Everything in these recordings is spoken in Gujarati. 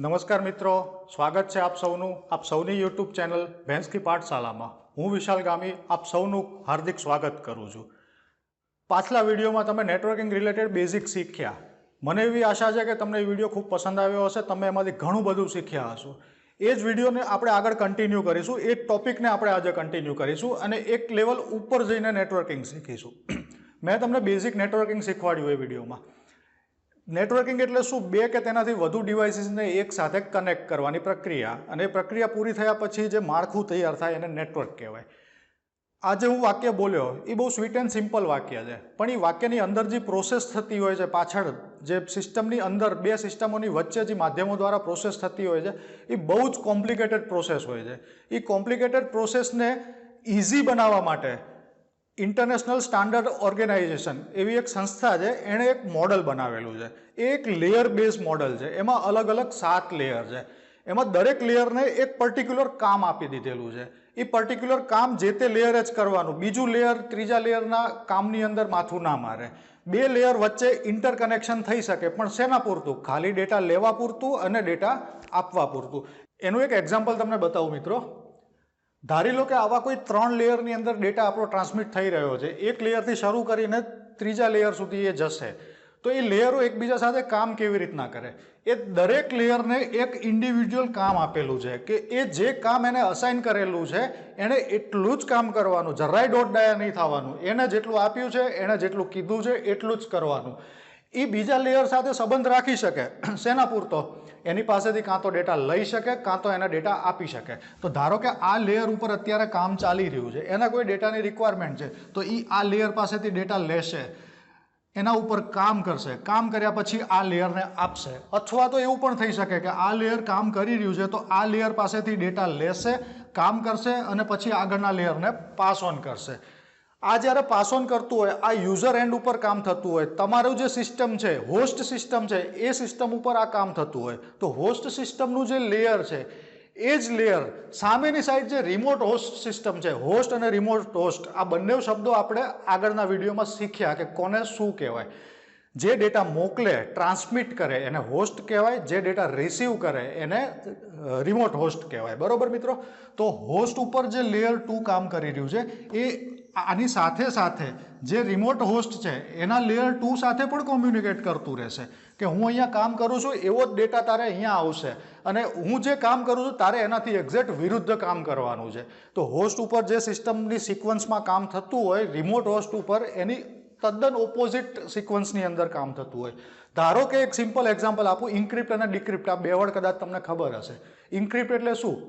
નમસ્કાર મિત્રો, સ્વાગત છે આપ સૌની યુટ્યુબ ચેનલ ભેંસ કી પાઠશાલામાં। હું વિશાલ ગામી આપ સૌનું હાર્દિક સ્વાગત કરું છું। પાછલા વિડીયોમાં તમે નેટવર્કિંગ રિલેટેડ બેઝિક શીખ્યા। મને એવી આશા છે કે તમને એ વિડીયો ખૂબ પસંદ આવ્યો હશે, તમે એમાંથી ઘણું બધું શીખ્યા હશો। એ જ વિડીયોને આપણે આગળ કન્ટિન્યુ કરીશું, એ ટોપિકને આપણે આજે કન્ટિન્યુ કરીશું અને એક લેવલ ઉપર જઈને નેટવર્કિંગ શીખીશું। મેં તમને બેઝિક નેટવર્કિંગ શીખવાડ્યું એ વિડીયોમાં। નેટવર્કિંગ એટલે શું? બે કે તેનાથી વધુ ડિવાઇસીસને એક સાથે કનેક્ટ કરવાની પ્રક્રિયા, અને એ પ્રક્રિયા પૂરી થયા પછી જે માળખું તૈયાર થાય એને નેટવર્ક કહેવાય। આજે હું વાક્ય બોલ્યો એ બહુ સ્વીટ એન્ડ સિમ્પલ વાક્ય છે, પણ એ વાક્યની અંદર જે પ્રોસેસ થતી હોય છે, પાછળ જે સિસ્ટમની અંદર બે સિસ્ટમોની વચ્ચે જે માધ્યમો દ્વારા પ્રોસેસ થતી હોય છે એ બહુ જ કોમ્પ્લિકેટેડ પ્રોસેસ હોય છે। એ કોમ્પ્લિકેટેડ પ્રોસેસને ઇઝી બનાવવા માટે ઇન્ટરનેશનલ સ્ટાન્ડર્ડ ઓર્ગેનાઇઝેશન એવી એક સંસ્થા છે, એણે એક મોડલ બનાવેલું છે। એ એક લેયર બેઝ મોડલ છે, એમાં અલગ અલગ 7 લેયર છે। એમાં દરેક લેયરને એક પર્ટિક્યુલર કામ આપી દીધેલું છે। એ પર્ટિક્યુલર કામ જે તે લેયરે જ કરવાનું, બીજું લેયર ત્રીજા લેયરના કામની અંદર માથું ના મારે। બે લેયર વચ્ચે ઇન્ટરકનેક્શન થઈ શકે, પણ શેના પૂરતું? ખાલી ડેટા લેવા પૂરતું અને ડેટા આપવા પૂરતું। એનું એક એક્ઝામ્પલ તમને બતાવું મિત્રો। ધારી લો કે આવા કોઈ 3 લેયરની અંદર ડેટા આપણો ટ્રાન્સમિટ થઈ રહ્યો છે, એક લેયરથી શરૂ કરીને ત્રીજા લેયર સુધી એ જશે, તો એ લેયરો એકબીજા સાથે કામ કેવી રીતના કરે? એ દરેક લેયરને એક ઇન્ડિવિજ્યુઅલ કામ આપેલું છે કે એ જે કામ એને અસાઇન કરેલું છે એણે એટલું જ કામ કરવાનું, જરાય દોટ ડાયા નહીં થવાનું। એને જેટલું આપ્યું છે, એણે જેટલું કીધું છે એટલું જ કરવાનું। એ બીજા લેયર સાથે સંબંધ રાખી શકે, શેના પૂરતો? એની પાસેથી કાં તો ડેટા લઈ શકે, કાં તો એને ડેટા આપી શકે। તો ધારો કે આ લેયર ઉપર અત્યારે કામ ચાલી રહ્યું છે, એને કોઈ ડેટાની રિક્વાયરમેન્ટ છે, તો એ આ લેયર પાસેથી ડેટા લેશે, એના ઉપર કામ કરશે, કામ કર્યા પછી આ લેયરને આપશે। અથવા તો એવું પણ થઈ શકે કે આ લેયર કામ કરી રહ્યું છે, તો આ લેયર પાસેથી ડેટા લેશે, કામ કરશે અને પછી આગળના લેયરને પાસ ઓન કરશે। આ જ્યારે પાસ ઓન કરતું હોય, આ યુઝર એન્ડ ઉપર કામ થતું હોય, તમારું જે સિસ્ટમ છે, હોસ્ટ સિસ્ટમ છે, એ સિસ્ટમ ઉપર આ કામ થતું હોય, તો હોસ્ટ સિસ્ટમનું જે લેયર છે એ જ લેયર સામેની સાઈડ જે રિમોટ હોસ્ટ સિસ્ટમ છે, હોસ્ટ અને રિમોટ હોસ્ટ, આ બંને શબ્દો આપણે આગળના વિડીયોમાં શીખ્યા કે કોને શું કહેવાય। જે ડેટા મોકલે, ટ્રાન્સમિટ કરે એને હોસ્ટ કહેવાય, જે ડેટા રિસીવ કરે એને રિમોટ હોસ્ટ કહેવાય, બરોબર મિત્રો? તો હોસ્ટ ઉપર જે લેયર 2 કામ કરી રહ્યું છે, એ આની સાથે સાથે જે રિમોટ હોસ્ટ છે એના લેયર 2 સાથે પણ કોમ્યુનિકેટ કરતું રહેશે કે હું અહીંયા કામ કરું છું, એવો જ ડેટા તારે અહીંયા આવશે, અને હું જે કામ કરું છું તારે એનાથી એક્ઝેક્ટ વિરુદ્ધ કામ કરવાનું છે। તો હોસ્ટ ઉપર જે સિસ્ટમની સિક્વન્સમાં કામ થતું હોય, રિમોટ હોસ્ટ ઉપર એની તદ્દન ઓપોઝિટ સિક્વન્સની અંદર કામ થતું હોય। ધારો કે એક સિમ્પલ એક્ઝામ્પલ આપું, ઇન્ક્રિપ્ટ અને ડિક્રિપ્ટ, આ બે વર્ડ કદાચ તમને ખબર હશે। ઇન્ક્રિપ્ટ એટલે શું?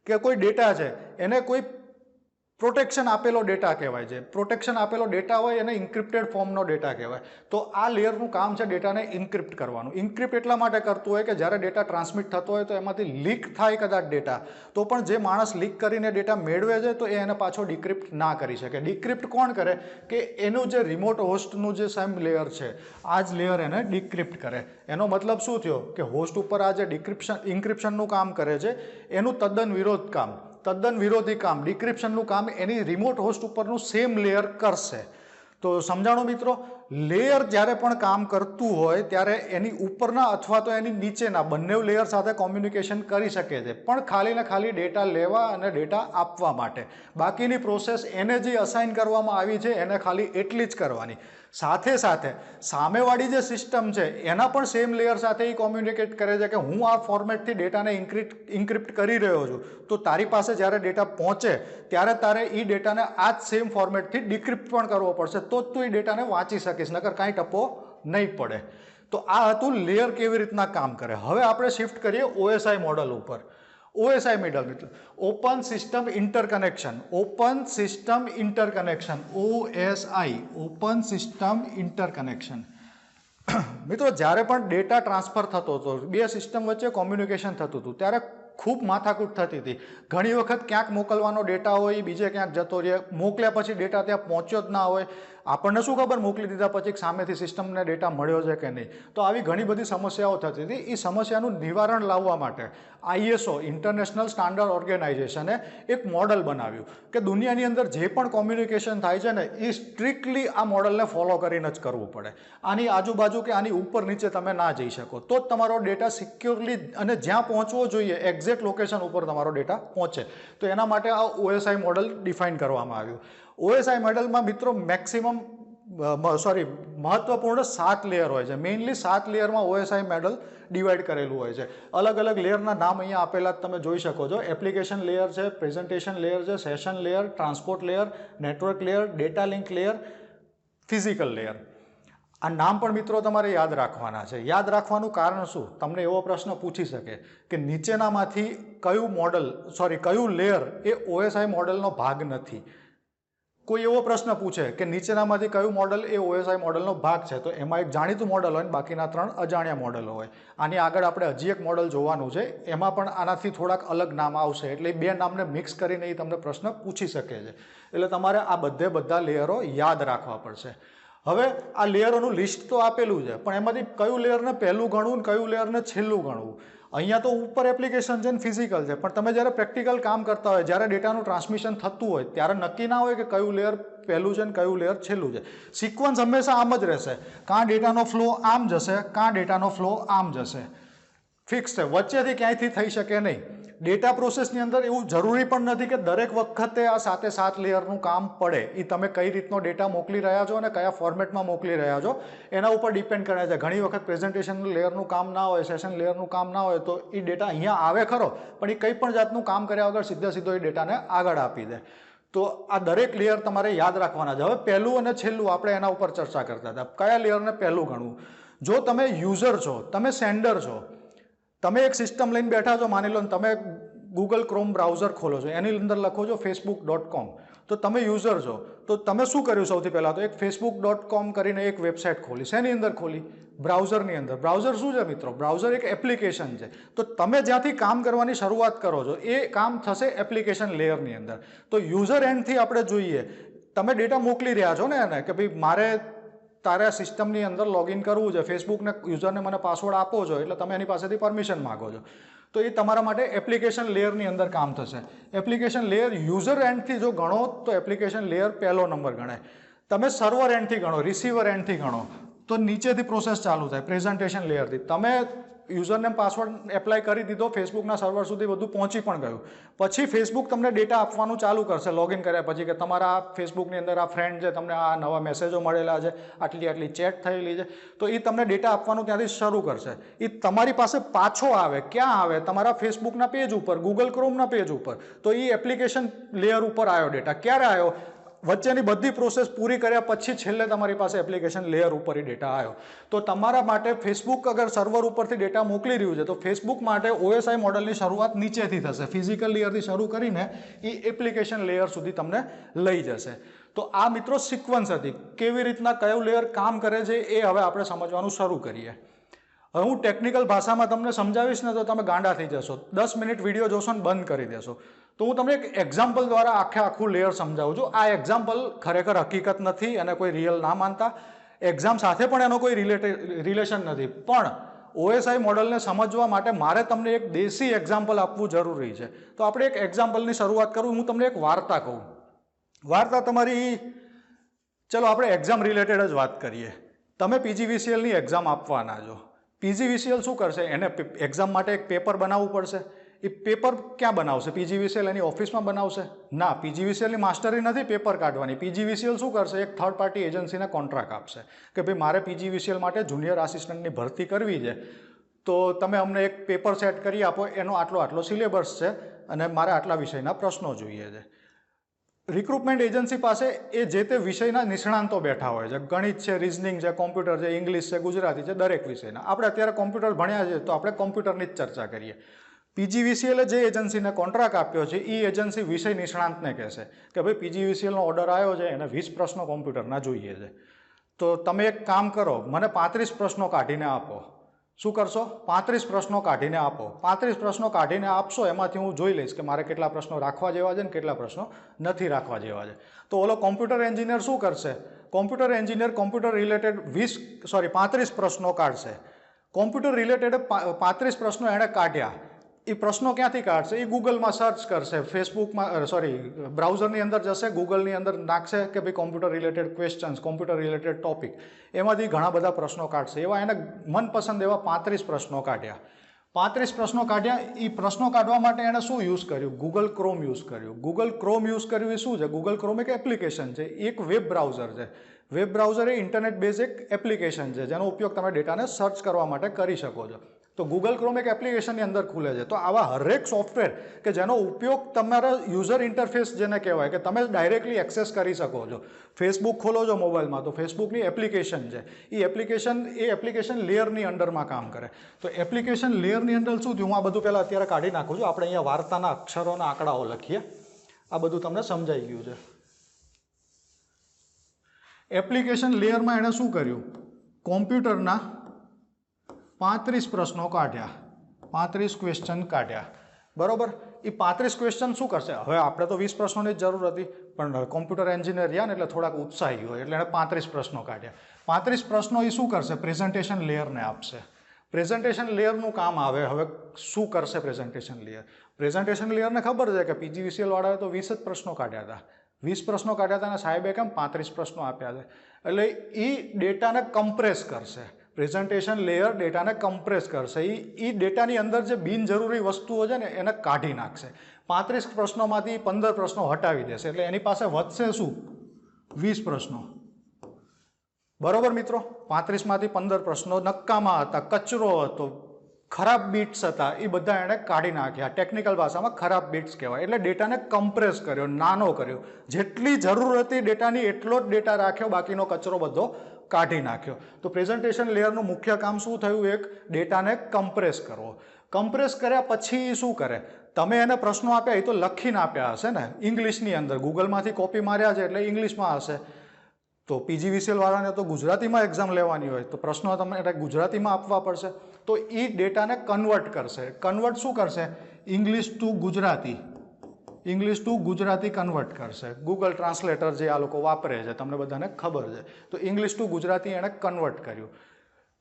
કે કોઈ ડેટા છે એને કોઈ પ્રોટેક્શન આપેલો ડેટા કહેવાય છે। પ્રોટેક્શન આપેલો ડેટા હોય એને ઇન્ક્રિપ્ટેડ ફોર્મનો ડેટા કહેવાય। તો આ લેયરનું કામ છે ડેટાને ઇન્ક્રિપ્ટ કરવાનું। ઇન્ક્રિપ્ટ એટલા માટે કરતું હોય કે જ્યારે ડેટા ટ્રાન્સમિટ થતો હોય તો એમાંથી લીક થાય કદાચ ડેટા, તો પણ જે માણસ લીક કરીને ડેટા મેળવે છે તો એ એને પાછો ડિક્રિપ્ટ ના કરી શકે। ડિક્રિપ્ટ કોણ કરે? કે એનું જે રિમોટ હોસ્ટનું જે સેમ લેયર છે, આ જ લેયર એને ડિક્રિપ્ટ કરે। એનો મતલબ શું થયો? કે હોસ્ટ ઉપર આ જે ઇન્ક્રિપ્શનનું કામ કરે છે એનું તદ્દન વિરોધ કામ, તદ્દન વિરોધી કામ, ડિક્રિપ્શનનું કામ એની રિમોટ હોસ્ટ ઉપરનું સેમ લેયર કરશે। તો સમજાણો મિત્રો? લેયર જ્યારે પણ કામ કરતું હોય ત્યારે એની ઉપરના અથવા તો એની નીચેના બંને લેયર સાથે કોમ્યુનિકેશન કરી શકે છે, પણ ખાલી ને ખાલી ડેટા લેવા અને ડેટા આપવા માટે। બાકીની પ્રોસેસ એને જે અસાઇન કરવામાં આવી છે એને ખાલી એટલી જ કરવાની। સાથે સાથે સામેવાળી જે સિસ્ટમ છે એના પણ સેમ લેયર સાથે એ કોમ્યુનિકેટ કરે છે કે હું આ ફોર્મેટથી ડેટાને ઇન્ક્રિપ્ટ કરી રહ્યો છું, તો તારી પાસે જ્યારે ડેટા પહોંચે ત્યારે તારે એ ડેટાને આ જ સેમ ફોર્મેટથી ડિક્રિપ્ટ પણ કરવો પડશે, તો જ તું એ ડેટાને વાંચી શકીશ, નકર કાંઈ ટપો નહીં પડે। તો આ હતું લેયર કેવી રીતના કામ કરે। હવે આપણે શિફ્ટ કરીએ OSI મોડલ ઉપર। OSI મોડલ એટલે open system interconnection, open system interconnection, OSI, open system interconnection. મિત્રો જ્યારે પણ ડેટા ટ્રાન્સફર થતો હતો, બે સિસ્ટમ વચ્ચે કોમ્યુનિકેશન થતું હતું, ત્યારે ખૂબ માથાકૂટ થતી હતી. ઘણી વખત ક્યાંક મોકલવાનો ડેટા હોય બીજે ક્યાંક જતો રહે, મોકલ્યા પછી ડેટા ત્યાં પહોંચ્યો જ ના હોય, આપણને શું ખબર મોકલી દીધા પછી સામેથી સિસ્ટમને ડેટા મળ્યો છે કે નહીં. તો આવી ઘણી બધી સમસ્યાઓ થતી હતી. એ સમસ્યાનું નિવારણ લાવવા માટે ISO ઇન્ટરનેશનલ સ્ટાન્ડર્ડ ઓર્ગેનાઇઝેશને એક મોડલ બનાવ્યું કે દુનિયાની અંદર જે પણ કોમ્યુનિકેશન થાય છે ને એ સ્ટ્રિક્ટલી આ મોડલને ફોલો કરીને જ કરવું પડે. આની આજુબાજુ કે આની ઉપર નીચે તમે ના જઈ શકો, તો જ તમારો ડેટા સિક્યોરલી અને જ્યાં પહોંચવો જોઈએ એક્ઝેક્ટ લોકેશન ઉપર તમારો ડેટા પહોંચે. તો એના માટે આ OSI મોડલ ડિફાઇન કરવામાં આવ્યું. OSI મોડલમાં મિત્રો મહત્વપૂર્ણ 7 લેયર હોય છે. મેઇનલી 7 લેયરમાં OSI મોડલ ડિવાઈડ કરેલું હોય છે. અલગ અલગ લેયરના નામ અહીંયા આપેલા તમે જોઈ શકો છો. એપ્લિકેશન લેયર છે, પ્રેઝન્ટેશન લેયર છે, session layer, transport layer, network layer, data link layer, physical layer. આ નામ પણ મિત્રો તમારે યાદ રાખવાના છે. યાદ રાખવાનું કારણ શું? તમને એવો પ્રશ્ન પૂછી શકે કે નીચેનામાંથી કયું લેયર એ OSI મોડલનો ભાગ નથી. કોઈ એવો પ્રશ્ન પૂછે કે નીચેનામાંથી કયું મોડલ એ OSI મોડલનો ભાગ છે, તો એમાં એક જાણીતું મોડલ હોય ને બાકીના 3 અજાણ્યા મોડલો હોય. આની આગળ આપણે હજી એક મોડલ જોવાનું છે, એમાં પણ આનાથી થોડાક અલગ નામ આવશે. એટલે એ 2 નામને મિક્સ કરીને એ તમને પ્રશ્ન પૂછી શકે છે. એટલે તમારે આ બધા લેયરો યાદ રાખવા પડશે. હવે આ લેયરોનું લિસ્ટ તો આપેલું છે, પણ એમાંથી કયું લેયરને પહેલું ગણવું ને કયું લેયરને છેલ્લું ગણવું. અહીંયા તો ઉપર એપ્લિકેશન છે ને ફિઝિકલ છે, પણ તમે જ્યારે પ્રેક્ટિકલ કામ કરતા હોય, જ્યારે ડેટાનું ટ્રાન્સમિશન થતું હોય ત્યારે નક્કી ના હોય કે કયું લેયર પહેલું છે ને કયું લેયર છેલ્લું છે. સિક્વન્સ હંમેશા આમ જ રહેશે. કાં ડેટાનો ફ્લો આમ જશે, કાં ડેટાનો ફ્લો આમ જશે. ફિક્સ છે, વચ્ચેથી ક્યાંયથી થઈ શકે નહીં. ડેટા પ્રોસેસની અંદર એવું જરૂરી પણ નથી કે દરેક વખતે આ 7 લેયરનું કામ પડે. એ તમે કઈ રીતનો ડેટા મોકલી રહ્યા છો અને કયા ફોર્મેટમાં મોકલી રહ્યા છો એના ઉપર ડિપેન્ડ કરે છે. ઘણી વખત પ્રેઝન્ટેશન લેયરનું કામ ના હોય, સેશન લેયરનું કામ ના હોય, તો એ ડેટા અહીંયા આવે ખરો, પણ એ કંઈ પણ જાતનું કામ કર્યા વગર સીધો એ ડેટાને આગળ આપી દે. તો આ દરેક લેયર તમારે યાદ રાખવાના છે. હવે પહેલું અને છેલ્લું આપણે એના ઉપર ચર્ચા કરતા હતા. કયા લેયરને પહેલું ગણવું? જો તમે યુઝર છો, તમે સેન્ડર છો, તમે એક સિસ્ટમ લઈને બેઠા છો, માની લો ને તમે ગૂગલ ક્રોમ બ્રાઉઝર ખોલો છો, એની અંદર લખો છો facebook.com, તો તમે યુઝર છો, તો તમે શું કર્યું? સૌથી પહેલાં તો એક facebook.com કરીને એક વેબસાઇટ ખોલી. શેની અંદર ખોલી? બ્રાઉઝરની અંદર. બ્રાઉઝર શું છે મિત્રો? બ્રાઉઝર એક એપ્લિકેશન છે. તો તમે જ્યાંથી કામ કરવાની શરૂઆત કરો છો એ કામ થશે એપ્લિકેશન લેયરની અંદર. તો યુઝર એન્ડથી આપણે જોઈએ, તમે ડેટા મોકલી રહ્યા છો ને એને કે ભાઈ મારે તારા સિસ્ટમની અંદર લોગિન કરવું છે, ફેસબુકને યુઝરને મને પાસવર્ડ આપો છો, એટલે તમે એની પાસેથી પરમિશન માગો છો. તો એ તમારા માટે એપ્લિકેશન લેયરની અંદર કામ થશે. એપ્લિકેશન લેયર યુઝર એન્ડથી જો ગણો તો એપ્લિકેશન લેયર પહેલો નંબર ગણાય. તમે સર્વર એન્ડથી ગણો, રિસીવર એન્ડથી ગણો તો નીચેથી પ્રોસેસ ચાલુ થાય પ્રેઝન્ટેશન લેયરથી. તમે યુઝરને પાસવર્ડ એપ્લાય કરી દીધો, ફેસબુકના સર્વર સુધી બધું પહોંચી પણ ગયું, પછી ફેસબુક તમને ડેટા આપવાનું ચાલુ કરશે લોગિન કર્યા પછી કે તમારા ફેસબુકની અંદર આ ફ્રેન્ડ છે, તમને આ નવા મેસેજો મળેલા છે, આટલી ચેટ થયેલી છે, તો એ તમને ડેટા આપવાનું ત્યાંથી શરૂ કરશે. એ તમારી પાસે પાછો આવે, ક્યાં આવે? તમારા ફેસબુકના પેજ ઉપર, ગૂગલ ક્રોમના પેજ ઉપર. તો એ એપ્લિકેશન લેયર ઉપર આવ્યો ડેટા. ક્યારે આવ્યો? વચ્ચેની બધી પ્રોસેસ પૂરી કર્યા પછી છેલ્લે તમારી પાસે એપ્લિકેશન લેયર ઉપર ડેટા આવ્યો. તો તમારા માટે ફેસબુક અગર સર્વર ઉપરથી ડેટા મોકલી રહ્યું છે તો ફેસબુક માટે OSI મોડલની શરૂઆત નીચેથી થશે. ફિઝિકલ લેયરથી શરૂ કરીને એ એપ્લિકેશન લેયર સુધી તમને લઈ જશે. તો આ મિત્રો સિક્વન્સ હતી. કેવી રીતના કયું લેયર કામ કરે છે એ હવે આપણે સમજવાનું શરૂ કરીએ. હવે હું ટેકનિકલ ભાષામાં તમને સમજાવીશ ને તો તમે ગાંડા થઈ જશો. 10 મિનિટ વિડીયો જોશો ને બંધ કરી દેશો. તો હું તમને એક એક્ઝામ્પલ દ્વારા આખું લેયર સમજાવું છું. આ એક્ઝામ્પલ ખરેખર હકીકત નથી અને કોઈ રિયલ ના માનતા. એક્ઝામ સાથે પણ એનો કોઈ રિલેશન નથી. પણ OSI મોડલને સમજવા માટે મારે તમને એક દેશી એક્ઝામ્પલ આપવું જરૂરી છે. તો આપણે એક એક્ઝામ્પલની શરૂઆત કરું. હું તમને એક વાર્તા કહું. વાર્તા તમારી, ચલો આપણે એક્ઝામ રિલેટેડ જ વાત કરીએ. તમે PGVCLની એક્ઝામ આપવાના છો. PGVCL શું કરશે? એને એક્ઝામ માટે એક પેપર બનાવવું પડશે. એ પેપર ક્યાં બનાવશે? PGVCL એની ઓફિસમાં બનાવશે? ના, PGVCLની માસ્ટરી નથી પેપર કાઢવાની. PGVCL શું કરશે? એક થર્ડ પાર્ટી એજન્સીને કોન્ટ્રાક્ટ આપશે કે ભાઈ મારે PGVCL માટે જુનિયર આસિસ્ટન્ટની ભરતી કરવી છે, તો તમે અમને એક પેપર સેટ કરી આપો, એનો આટલો સિલેબસ છે અને મારે આટલા વિષયના પ્રશ્નો જોઈએ છે. રિક્રુટમેન્ટ એજન્સી પાસે એ જે તે વિષયના નિષ્ણાંતો બેઠા હોય છે. ગણિત છે, રિઝનિંગ છે, કોમ્પ્યુટર છે, ઇંગ્લિશ છે, ગુજરાતી છે, દરેક વિષયના. આપણે અત્યારે કોમ્પ્યુટર ભણ્યા છે તો આપણે કોમ્પ્યુટરની જ ચર્ચા કરીએ. PGVCL જે એજન્સીને કોન્ટ્રાક્ટ આપ્યો છે એ એજન્સી વિષય નિષ્ણાંતને કહેશે કે ભાઈ PGVCLનો ઓર્ડર આવ્યો છે, એને 20 પ્રશ્નો કોમ્પ્યુટરના જોઈએ છે, તો તમે એક કામ કરો, મને 35 પ્રશ્નો કાઢીને આપો. શું કરશો? 35 પ્રશ્નો કાઢીને આપો. 35 પ્રશ્નો કાઢીને આપશો, એમાંથી હું જોઈ લઈશ કે મારે કેટલા પ્રશ્નો રાખવા જેવા છે ને કેટલા પ્રશ્નો નથી રાખવા જેવા છે. તો ઓલો કોમ્પ્યુટર એન્જિનિયર શું કરશે? કોમ્પ્યુટર એન્જિનિયર કોમ્પ્યુટર રિલેટેડ 35 પ્રશ્નો કાઢશે. કોમ્પ્યુટર રિલેટેડ 35 પ્રશ્નો એણે કાઢ્યા. એ પ્રશ્નો ક્યાંથી કાઢશે? એ ગૂગલમાં સર્ચ કરશે, ફેસબુકમાં બ્રાઉઝરની અંદર જશે, ગૂગલની અંદર નાખશે કે ભાઈ computer related questions, computer related topic, એમાંથી ઘણા બધા પ્રશ્નો કાઢશે. એવા એને મનપસંદ એવા 35 પ્રશ્નો કાઢ્યા. 35 પ્રશ્નો કાઢ્યા. એ પ્રશ્નો કાઢવા માટે એણે શું યુઝ કર્યું? ગૂગલ ક્રોમ યુઝ કર્યું. ગૂગલ ક્રોમ યુઝ કર્યું એ શું છે? ગૂગલ ક્રોમ એક એપ્લિકેશન છે, એક વેબ બ્રાઉઝર છે. વેબ બ્રાઉઝર એ ઇન્ટરનેટ બેઝ એક એપ્લિકેશન છે જેનો ઉપયોગ તમે ડેટાને સર્ચ કરવા માટે કરી શકો છો. તો ગૂગલ ક્રોમ એક એપ્લિકેશનની અંદર ખુલે છે. તો આવા હરેક સોફ્ટવેર કે જેનો ઉપયોગ તમારા યુઝર ઇન્ટરફેસ જેને કહેવાય કે તમે ડાયરેક્ટલી એક્સેસ કરી શકો છો. ફેસબુક ખોલો છો મોબાઈલમાં તો ફેસબુકની એપ્લિકેશન છે. એ એપ્લિકેશન લેયરની અંડરમાં કામ કરે. તો એપ્લિકેશન લેયરની અંદર શું થયું? હું આ બધું પહેલાં અત્યારે કાઢી નાખું છું. આપણે અહીંયા વાર્તાના અક્ષરોના આંકડાઓ લખીએ. આ બધું તમને સમજાઈ ગયું છે. એપ્લિકેશન લેયરમાં એણે શું કર્યું? કોમ્પ્યુટરના 35 પ્રશ્નો કાઢ્યા, 35 ક્વેશ્ચન કાઢ્યા. બરોબર? એ 35 ક્વેશ્ચન શું કરશે? હવે આપણે તો 20 પ્રશ્નોની જ જરૂર હતી, પણ કોમ્પ્યુટર એન્જિનિયર રહ્યા ને એટલે થોડાક ઉત્સાહી હોય એટલે એણે 35 પ્રશ્નો કાઢ્યા. 35 પ્રશ્નો એ શું કરશે? પ્રેઝન્ટેશન લેયરને આપશે. પ્રેઝન્ટેશન લેયરનું કામ આવે. હવે શું કરશે પ્રેઝન્ટેશન લેયર? પ્રેઝન્ટેશન લેયરને ખબર છે કે PGVCL વાળાએ તો 20 જ પ્રશ્નો કાઢ્યા હતા. 20 પ્રશ્નો કાઢ્યા હતા અને સાહેબે કેમ 35 પ્રશ્નો આપ્યા છે? એટલે એ ડેટાને કમ્પ્રેસ કરશે. પ્રેઝન્ટેશન લેયર ડેટાને કમ્પ્રેસ કરશે. એ ડેટાની અંદર જે બિનજરૂરી વસ્તુઓ છે ને એને કાઢી નાખશે. 35 પ્રશ્નોમાંથી 15 પ્રશ્નો હટાવી દેશે. એટલે એની પાસે વધશે શું? 20 પ્રશ્નો. બરોબર મિત્રો? 35માંથી 15 પ્રશ્નો નકામા હતા, કચરો હતો, ખરાબ બીટ્સ હતા, એ બધા એણે કાઢી નાખ્યા. ટેકનિકલ ભાષામાં ખરાબ બીટ્સ કહેવાય. એટલે ડેટાને કમ્પ્રેસ કર્યો, નાનો કર્યો. જેટલી જરૂર હતી ડેટાની એટલો જ ડેટા રાખ્યો, બાકીનો કચરો બધો કાઢી નાખ્યો. તો પ્રેઝન્ટેશન લેયરનું મુખ્ય કામ શું થયું? એક ડેટાને કમ્પ્રેસ કરવો. કમ્પ્રેસ કર્યા પછી શું કરે? તમે એને પ્રશ્નો આપ્યા એ તો લખીને આપ્યા હશે ને ઇંગ્લિશની અંદર. ગૂગલમાંથી કોપી માર્યા છે એટલે ઇંગ્લિશમાં હશે. તો PGVCL વાળાને તો ગુજરાતીમાં એક્ઝામ લેવાની હોય તો પ્રશ્નો તમે ગુજરાતીમાં આપવા પડશે. તો એ ડેટાને કન્વર્ટ કરશે. કન્વર્ટ શું કરશે? English two Gujarati. English two Gujarati convert કરશે. ગૂગલ ટ્રાન્સલેટર જે આ લોકો વાપરે છે તમને બધાને ખબર છે. તો ઇંગ્લિશ ટુ ગુજરાતી એણે કન્વર્ટ કર્યું.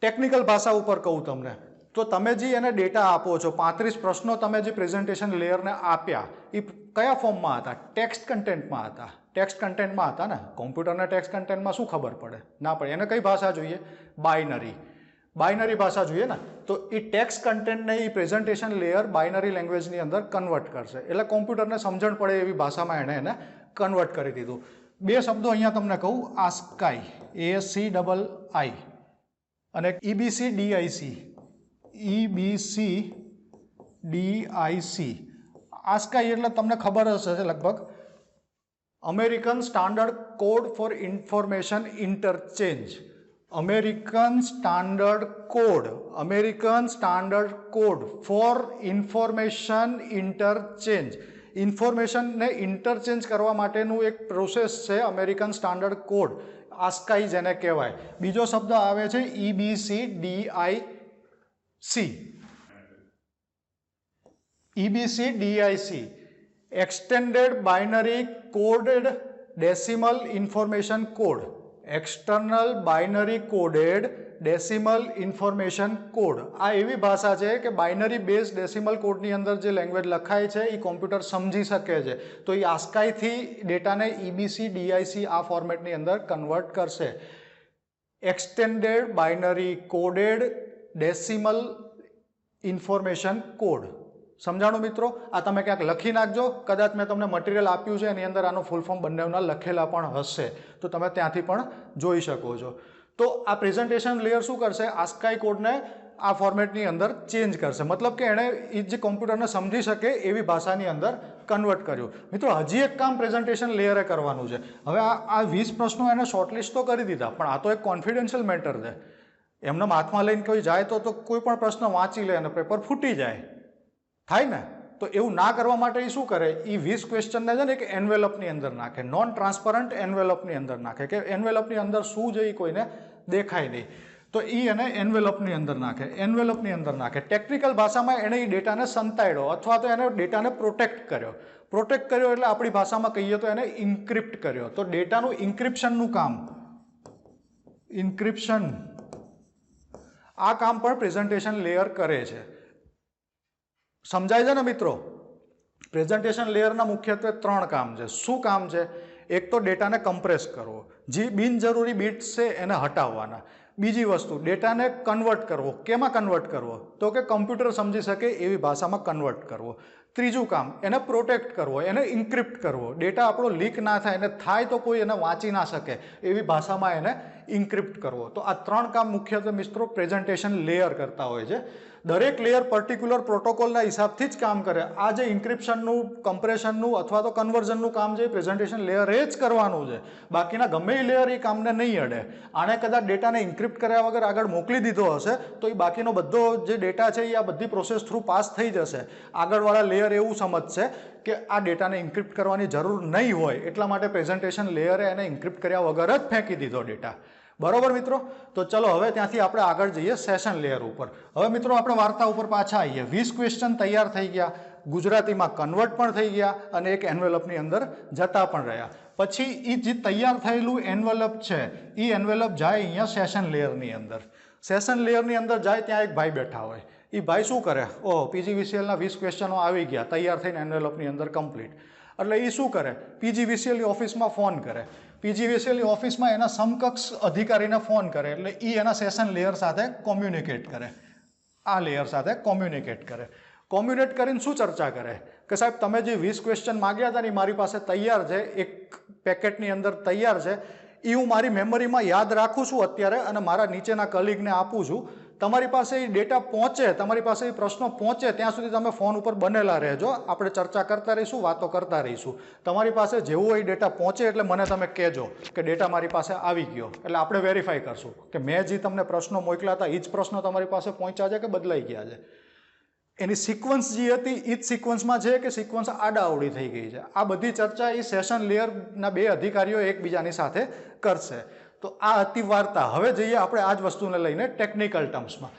ટેકનિકલ ભાષા ઉપર કહું તમને તો તમે જે એને ડેટા આપો છો, 35 પ્રશ્નો તમે જે પ્રેઝન્ટેશન લેયરને આપ્યા એ કયા ફોર્મમાં હતા? ટેક્સ્ટ કન્ટેન્ટમાં હતા. ટેક્સ્ટ કન્ટેન્ટમાં હતા ને. કોમ્પ્યુટરને ટેક્સ્ટ કન્ટેન્ટમાં શું ખબર પડે? ના પડે. એને કઈ ભાષા જોઈએ? બાઇનરી ભાષા જોઈએ ને. તો એ ટેક્સ્ટ કન્ટેન્ટને એ પ્રેઝન્ટેશન લેયર બાઇનરી લેંગ્વેજની અંદર કન્વર્ટ કરશે. એટલે કોમ્પ્યુટરને સમજણ પડે એવી ભાષામાં એને કન્વર્ટ કરી દીધું. બે શબ્દો અહીંયા તમને કહું. આસ્કાઈ, ASCII અને EBCDIC. આસ્કાઈ એટલે તમને ખબર હશે લગભગ American standard code for information interchange. American standard code for information interchange. ઇન્ફોર્મેશનને ઇન્ટરચેન્જ કરવા માટેનું એક પ્રોસેસ છે અમેરિકન સ્ટાન્ડર્ડ કોડ, આસ્કાઈ જેને કહેવાય. બીજો શબ્દ આવે છે EBCDIC. Extended binary coded decimal information code. External binary coded decimal information code. આ એવી ભાષા છે કે બાઇનરી બેઝ ડેસિમલ કોડની અંદર જે લેંગ્વેજ લખાય છે એ કોમ્પ્યુટર સમજી શકે છે. તો એ આસ્કાઈથી ડેટાને EBCDIC આ ફોર્મેટની અંદર કન્વર્ટ કરશે. Extended binary coded decimal information code. સમજાણું મિત્રો? આ તમે ક્યાંક લખી નાખજો. કદાચ મેં તમને મટીરિયલ આપ્યું છે એની અંદર આનું ફૂલ ફોર્મ બંનેના લખેલા પણ હશે તો તમે ત્યાંથી પણ જોઈ શકો છો. તો આ પ્રેઝન્ટેશન લેયર શું કરશે? આસ્કાઈ કોડને આ ફોર્મેટની અંદર ચેન્જ કરશે. મતલબ કે એણે એ જે કોમ્પ્યુટરને સમજી શકે એવી ભાષાની અંદર કન્વર્ટ કર્યું. મિત્રો હજી એક કામ પ્રેઝન્ટેશન લેયરે કરવાનું છે. હવે આ 20 પ્રશ્નો એને શોર્ટલિસ્ટ તો કરી દીધા, પણ આ તો એક કોન્ફિડેન્શિયલ મેટર છે. એમને હાથમાં લઈને કોઈ જાય તો કોઈ પણ પ્રશ્ન વાંચી લે અને પેપર ફૂટી જાય, થાય ને. તો એવું ના કરવા માટે એ શું કરે? એ 20 ક્વેશ્ચનને છે ને એક એન્વેલપની અંદર નાખે, નોન ટ્રાન્સપરન્ટ એન્વેલપની અંદર નાખે કે એન્વેલપની અંદર શું છે એ કોઈને દેખાય નહીં. તો એ એને એન્વેલપની અંદર નાખે, એન્વેલપની અંદર નાખે. ટેકનિકલ ભાષામાં એણે એ ડેટાને સંતાડ્યો અથવા તો એને ડેટાને પ્રોટેક્ટ કર્યો. પ્રોટેક્ટ કર્યો એટલે આપણી ભાષામાં કહીએ તો એને ઇન્ક્રિપ્ટ કર્યો. તો ડેટાનું ઇન્ક્રિપ્શનનું કામ, ઇન્ક્રિપ્શન, આ કામ પણ પ્રેઝન્ટેશન લેયર કરે છે. સમજાય છે ને મિત્રો? પ્રેઝન્ટેશન લેયરના મુખ્યત્વે 3 કામ છે. શું કામ છે? એક તો ડેટાને કમ્પ્રેસ કરવો, જે બિનજરૂરી બિટ્સ છે એને હટાવવાના. બીજી વસ્તુ, ડેટાને કન્વર્ટ કરવો. કેમાં કન્વર્ટ કરવો? તો કે કમ્પ્યુટર સમજી શકે એવી ભાષામાં કન્વર્ટ કરવો. ત્રીજું કામ, એને પ્રોટેક્ટ કરવો, એને ઇન્ક્રિપ્ટ કરવો. ડેટા આપણો લીક ના થાય, એને થાય તો કોઈ એને વાંચી ના શકે એવી ભાષામાં એને ઇન્ક્રિપ્ટ કરવો. તો આ 3 કામ મુખ્યત્વે મિત્રો પ્રેઝન્ટેશન લેયર કરતા હોય છે. દરેક લેયર પર્ટિક્યુલર પ્રોટોકોલના હિસાબથી જ કામ કરે. આ જે ઇન્ક્રિપ્શનનું, કમ્પ્રેશનનું અથવા તો કન્વર્ઝનનું કામ છે એ પ્રેઝન્ટેશન લેયરે જ કરવાનું છે. બાકીના ગમે એ લેયર એ કામને નહીં અડે. આને કદાચ ડેટાને ઇન્ક્રિપ્ટ કર્યા વગર આગળ મોકલી દીધો હશે તો એ બાકીનો બધો જે ડેટા છે એ આ બધી પ્રોસેસ થ્રુ પાસ થઈ જશે. આગળવાળા લેયર એવું સમજશે કે આ ડેટાને ઇન્ક્રિપ્ટ કરવાની જરૂર નહીં હોય, એટલા માટે પ્રેઝન્ટેશન લેયરે એને ઇન્ક્રિપ્ટ કર્યા વગર જ ફેંકી દીધો ડેટા. બરોબર મિત્રો? તો ચલો હવે ત્યાંથી આપણે આગળ જઈએ સેશન લેયર ઉપર. હવે મિત્રો આપણે વાર્તા ઉપર પાછા આવીએ. 20 ક્વેશ્ચન તૈયાર થઈ ગયા, ગુજરાતીમાં કન્વર્ટ પણ થઈ ગયા અને એક એન્વેલપની અંદર જતા પણ રહ્યા. પછી એ જે તૈયાર થયેલું એન્વેલપ છે એ એન્વેલપ જાય અહીંયા સેશન લેયરની અંદર. સેશન લેયરની અંદર જાય ત્યાં એક ભાઈ બેઠા હોય. એ ભાઈ શું કરે? ઓહ, PGVCLના 20 ક્વેશ્ચનો આવી ગયા તૈયાર થઈને એન્વેલપની અંદર કમ્પ્લીટ. એટલે એ શું કરે? PGVCLની ઓફિસમાં ફોન કરે. PGVCLની ઓફિસમાં એના સમકક્ષ અધિકારીને ફોન કરે એટલે એ એના સેશન લેયર સાથે કોમ્યુનિકેટ કરે. આ લેયર સાથે કોમ્યુનિકેટ કરે. કોમ્યુનિકેટ કરીને શું ચર્ચા કરે કે સાહેબ તમે જે 20 ક્વેશ્ચન માગ્યા હતા ને મારી પાસે તૈયાર છે, એક પેકેટની અંદર તૈયાર છે. એ હું મારી મેમરીમાં યાદ રાખું છું અત્યારે અને મારા નીચેના કલીગને આપું છું. તમારી પાસે એ ડેટા પહોંચે, તમારી પાસે એ પ્રશ્નો પહોંચે ત્યાં સુધી તમે ફોન ઉપર બનેલા રહેજો. આપણે ચર્ચા કરતા રહીશું, વાતો કરતા રહીશું. તમારી પાસે જેવો એ ડેટા પહોંચે એટલે મને તમે કહેજો કે ડેટા મારી પાસે આવી ગયો. એટલે આપણે વેરીફાઈ કરશું કે મેં જે તમને પ્રશ્નો મોકલ્યા હતા એ જ પ્રશ્નો તમારી પાસે પહોંચ્યા છે કે બદલાઈ ગયા છે. એની સિક્વન્સ જે હતી એ જ સિક્વન્સમાં છે કે સિક્વન્સ આડાઅવળી થઈ ગઈ છે. આ બધી ચર્ચા એ સેશન લેયરના 2 અધિકારીઓ એકબીજાની સાથે કરશે. તો આ હતી વાર્તા. હવે જઈએ આપણે આ જ વસ્તુને લઈને ટેકનિકલ ટર્મ્સમાં.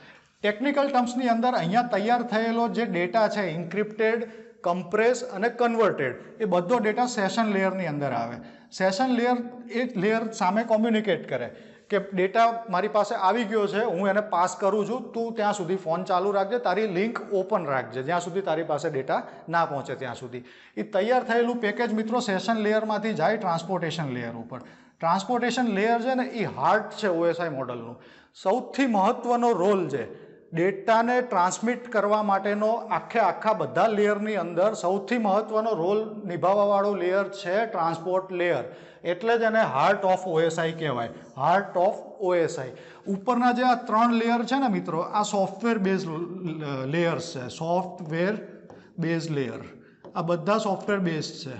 ટેકનિકલ ટર્મ્સની અંદર અહીંયા તૈયાર થયેલો જે ડેટા છે ઇન્ક્રિપ્ટેડ, કમ્પ્રેસ અને કન્વર્ટેડ, એ બધો ડેટા સેશન લેયરની અંદર આવે. સેશન લેયર એ લેયર સામે કોમ્યુનિકેટ કરે કે ડેટા મારી પાસે આવી ગયો છે, હું એને પાસ કરું છું, તું ત્યાં સુધી ફોન ચાલુ રાખજે, તારી લિંક ઓપન રાખજે જ્યાં સુધી તારી પાસે ડેટા ના પહોંચે ત્યાં સુધી. એ તૈયાર થયેલું પેકેજ મિત્રો સેશન લેયરમાંથી જાય ટ્રાન્સપોર્ટેશન લેયર ઉપર. ટ્રાન્સપોર્ટેશન લેયર છે ને એ હાર્ટ છે OSI મોડલનું. સૌથી મહત્વનો રોલ છે ડેટાને ટ્રાન્સમિટ કરવા માટેનો આખા બધા લેયરની અંદર સૌથી મહત્વનો રોલ નિભાવવાવાળું લેયર છે ટ્રાન્સપોર્ટ લેયર. એટલે જ એને હાર્ટ ઓફ OSI કહેવાય, હાર્ટ ઓફ OSI. ઉપરના જે આ 3 લેયર છે ને મિત્રો, આ સોફ્ટવેર બેઝ લેયર્સ છે. સોફ્ટવેર બેઝ લેયર, આ બધા સોફ્ટવેર બેઝ છે.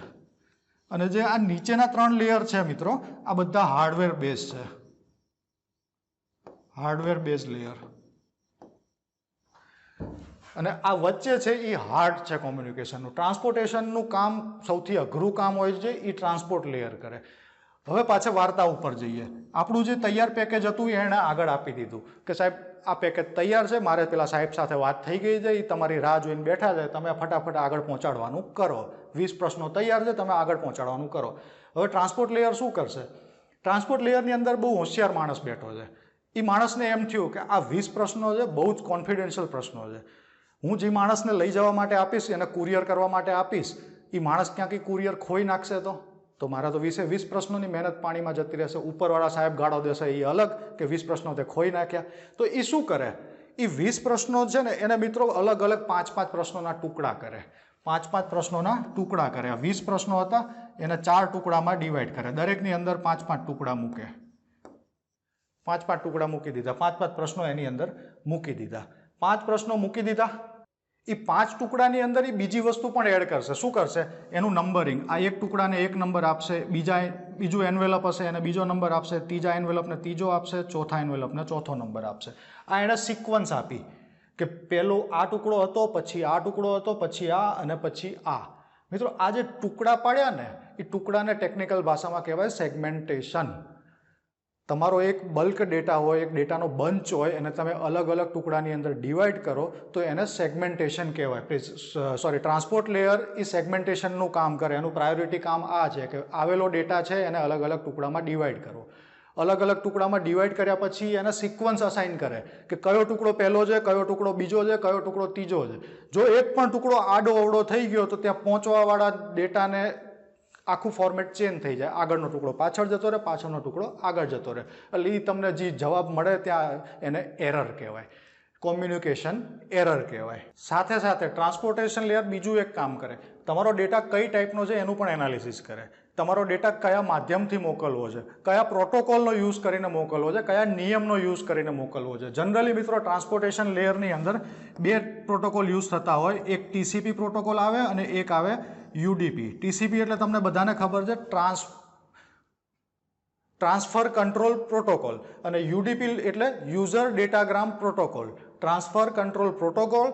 અને જે આ નીચેના 3 લેયર છે મિત્રો, આ બધા હાર્ડવેર બેઝ છે. Hardware base layer. અને આ વચ્ચે છે એ હાર્ટ છે કોમ્યુનિકેશનનું. ટ્રાન્સપોર્ટેશનનું કામ સૌથી અઘરું કામ હોય છે, એ ટ્રાન્સપોર્ટ લેયર કરે. હવે પાછા વાર્તા ઉપર જઈએ. આપણું જે તૈયાર પેકેજ હતું એ એણે આગળ આપી દીધું કે સાહેબ આ પેકેજ તૈયાર છે, મારે પેલા સાહેબ સાથે વાત થઈ ગઈ છે, એ તમારી રાહ જોઈને બેઠા છે, તમે ફટાફટ આગળ પહોંચાડવાનું કરો. 20 પ્રશ્નો તૈયાર છે, તમે આગળ પહોંચાડવાનું કરો. હવે ટ્રાન્સપોર્ટ લેયર શું કરશે? ટ્રાન્સપોર્ટ લેયરની અંદર બહુ હોશિયાર માણસ બેઠો છે. એ માણસને એમ થયું કે આ 20 પ્રશ્નો છે, બહુ જ કોન્ફિડેન્શિયલ પ્રશ્નો છે. હું જે માણસને લઈ જવા માટે આપીશ, એને કુરિયર કરવા માટે આપીશ, એ માણસ ક્યાંક કુરિયર ખોઈ નાખશે તો મારા તો 20 પ્રશ્નોની મહેનત પાણીમાં જતી રહેશે. ઉપરવાળા સાહેબ ગાળો દેશે એ અલગ કે 20 પ્રશ્નો તે ખોઈ નાખ્યા. તો એ શું કરે? એ 20 પ્રશ્નો છે ને એને મિત્રો અલગ અલગ 5-5 પ્રશ્નોના ટુકડા કરે. 5-5 પ્રશ્નોના ટુકડા કરે. આ 20 પ્રશ્નો હતા એને 4 ટુકડામાં ડિવાઈડ કરે. દરેકની અંદર 5-5 ટુકડા મૂકે. 5-5 ટુકડા મૂકી દીધા. 5-5 પ્રશ્નો એની અંદર મૂકી દીધા. 5 પ્રશ્નો મૂકી દીધા. એ 5 ટુકડાની અંદર એ બીજી વસ્તુ પણ એડ કરશે. શું કરશે? એનું નંબરિંગ. આ એક ટુકડાને 1 નંબર આપશે, બીજું એન્વેલપ હશે એને બીજો નંબર આપશે, ત્રીજા એન્વેલપને ત્રીજો આપશે, ચોથા એન્વેલપને ચોથો નંબર આપશે. આ એણે સિક્વન્સ આપી કે પેલો આ ટુકડો હતો, પછી આ ટુકડો હતો, પછી આ અને પછી આ. મિત્રો આ જે ટુકડા પાડ્યા ને એ ટુકડાને ટેકનિકલ ભાષામાં કહેવાય સેગમેન્ટેશન. તમારો એક બલ્ક ડેટા હોય, એક ડેટાનો બંચ હોય, એને તમે અલગ અલગ ટુકડાની અંદર ડિવાઈડ કરો તો એને સેગમેન્ટેશન કહેવાય. ટ્રાન્સપોર્ટ લેયર એ સેગમેન્ટેશનનું કામ કરે. એનું પ્રાયોરિટી કામ આ છે કે આવેલો ડેટા છે એને અલગ અલગ ટુકડામાં ડિવાઈડ કરો. અલગ અલગ ટુકડામાં ડિવાઈડ કર્યા પછી એને સિક્વન્સ અસાઇન કરે કે કયો ટુકડો પહેલો છે, કયો ટુકડો બીજો છે, કયો ટુકડો ત્રીજો છે. જો એક પણ ટુકડો આડો અવડો થઈ ગયો તો ત્યાં પહોંચવાવાળા ડેટાને આખું ફોર્મેટ ચેન્જ થઈ જાય. આગળનો ટુકડો પાછળ જતો રહે, પાછળનો ટુકડો આગળ જતો રહે. એટલે એ તમને જે જવાબ મળે ત્યાં એને એરર કહેવાય, કોમ્યુનિકેશન એરર કહેવાય. સાથે સાથે ટ્રાન્સપોર્ટેશન લેયર બીજું એક કામ કરે. તમારો ડેટા કઈ ટાઈપનો છે એનું પણ એનાલિસિસ કરે. તમારો ડેટા કયા માધ્યમથી મોકલવો છે, કયા પ્રોટોકોલનો યુઝ કરીને મોકલવો છે, કયા નિયમનો યુઝ કરીને મોકલવો છે. જનરલી મિત્રો ટ્રાન્સપોર્ટેશન લેયરની અંદર બે પ્રોટોકોલ યુઝ થતા હોય. એક TCP પ્રોટોકોલ આવે અને એક આવે UDP. TCP એટલે તમને બધાને ખબર છે, ટ્રાન્સફર કંટ્રોલ પ્રોટોકોલ, અને UDP એટલે user datagram protocol. Transfer control protocol,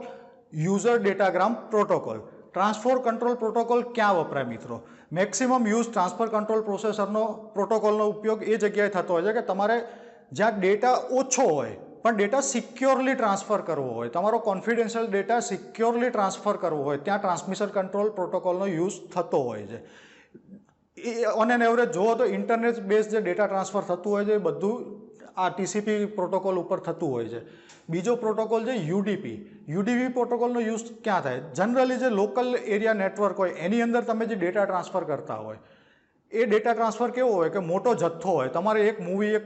user datagram protocol. Transfer control protocol ક્યાં વપરાય મિત્રો? મેક્સિમમ યુઝ ટ્રાન્સફર કંટ્રોલ પ્રોસેસરનો પ્રોટોકોલનો ઉપયોગ એ જગ્યાએ થતો હોય છે કે તમારે જ્યાં ડેટા ઓછો હોય પણ ડેટા સિક્યોરલી ટ્રાન્સફર કરવો હોય, તમારો કોન્ફિડેન્શિયલ ડેટા સિક્યોરલી ટ્રાન્સફર કરવો હોય, ત્યાં ટ્રાન્સમિશન કંટ્રોલ પ્રોટોકોલનો યુઝ થતો હોય છે. એ ઓન એન એવરેજ જુઓ તો ઇન્ટરનેટ બેઝ જે ડેટા ટ્રાન્સફર થતું હોય છે એ બધું આ TCP પ્રોટોકોલ ઉપર થતું હોય છે. બીજો પ્રોટોકોલ છે UDP. UDP પ્રોટોકોલનો યુઝ ક્યાં થાય? જનરલી જે લોકલ એરિયા નેટવર્ક હોય એની અંદર તમે જે ડેટા ટ્રાન્સફર કરતા હોય એ ડેટા ટ્રાન્સફર કેવો હોય કે મોટો જથ્થો હોય. તમારે એક મૂવી એક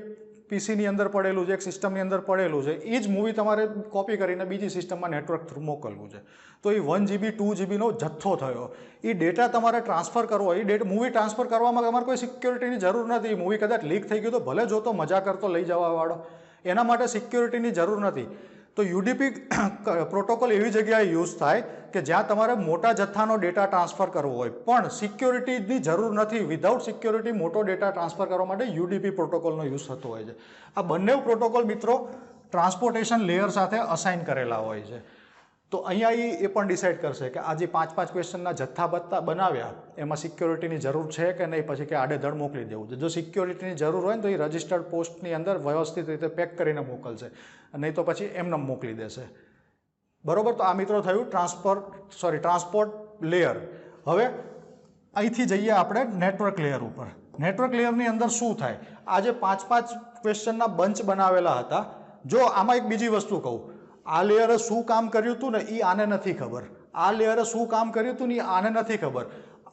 પીસીની અંદર પડેલું છે, એક સિસ્ટમની અંદર પડેલું છે, એ જ મૂવી તમારે કોપી કરીને બીજી સિસ્ટમમાં નેટવર્ક થ્રુ મોકલવું છે. તો એ 1 GB 2 GBનો જથ્થો થયો. એ ડેટા તમારે ટ્રાન્સફર કરવો હોય. એ મૂવી ટ્રાન્સફર કરવામાં તમારે કોઈ સિક્યોરિટીની જરૂર નથી. મૂવી કદાચ લીક થઈ ગયું તો ભલે જોતો મજા કરતો લઈ જવાવાળો, એના માટે સિક્યોરિટીની જરૂર નથી. તો UDP પ્રોટોકોલ એવી જગ્યાએ યુઝ થાય કે જ્યાં તમારે મોટા જથ્થાનો ડેટા ટ્રાન્સફર કરવો હોય પણ સિક્યોરિટીની જરૂર નથી. વિધાઉટ સિક્યોરિટી મોટો ડેટા ટ્રાન્સફર કરવા માટે UDP પ્રોટોકોલનો યુઝ થતો હોય છે. આ બંને પ્રોટોકોલ મિત્રો ટ્રાન્સપોર્ટેશન લેયર સાથે અસાઇન કરેલા હોય છે. તો અહીંયા એ પણ ડિસાઇડ કરશે કે આ જે 5-5 ક્વેશ્ચનના જથ્થા બનાવ્યા એમાં સિક્યોરિટીની જરૂર છે કે નહીં, પછી કે આડેધડ મોકલી દેવું છે. જો સિક્યોરિટીની જરૂર હોય ને તો એ રજિસ્ટર્ડ પોસ્ટની અંદર વ્યવસ્થિત રીતે પેક કરીને મોકલશે, નહીં તો પછી એમને મોકલી દેશે. બરોબર. તો આ મિત્રો થયું ટ્રાન્સપોર્ટ લેયર. હવે અહીંથી જઈએ આપણે નેટવર્ક લેયર ઉપર. નેટવર્ક લેયરની અંદર શું થાય? આ જે 5-5 ક્વેશ્ચનના બંચ બનાવેલા હતા, જો આમાં એક બીજી વસ્તુ કહું, આ લેયરે શું કામ કર્યું હતું ને એ આને નથી ખબર. આ લેયરે શું કામ કર્યું હતું ને એ આને નથી ખબર.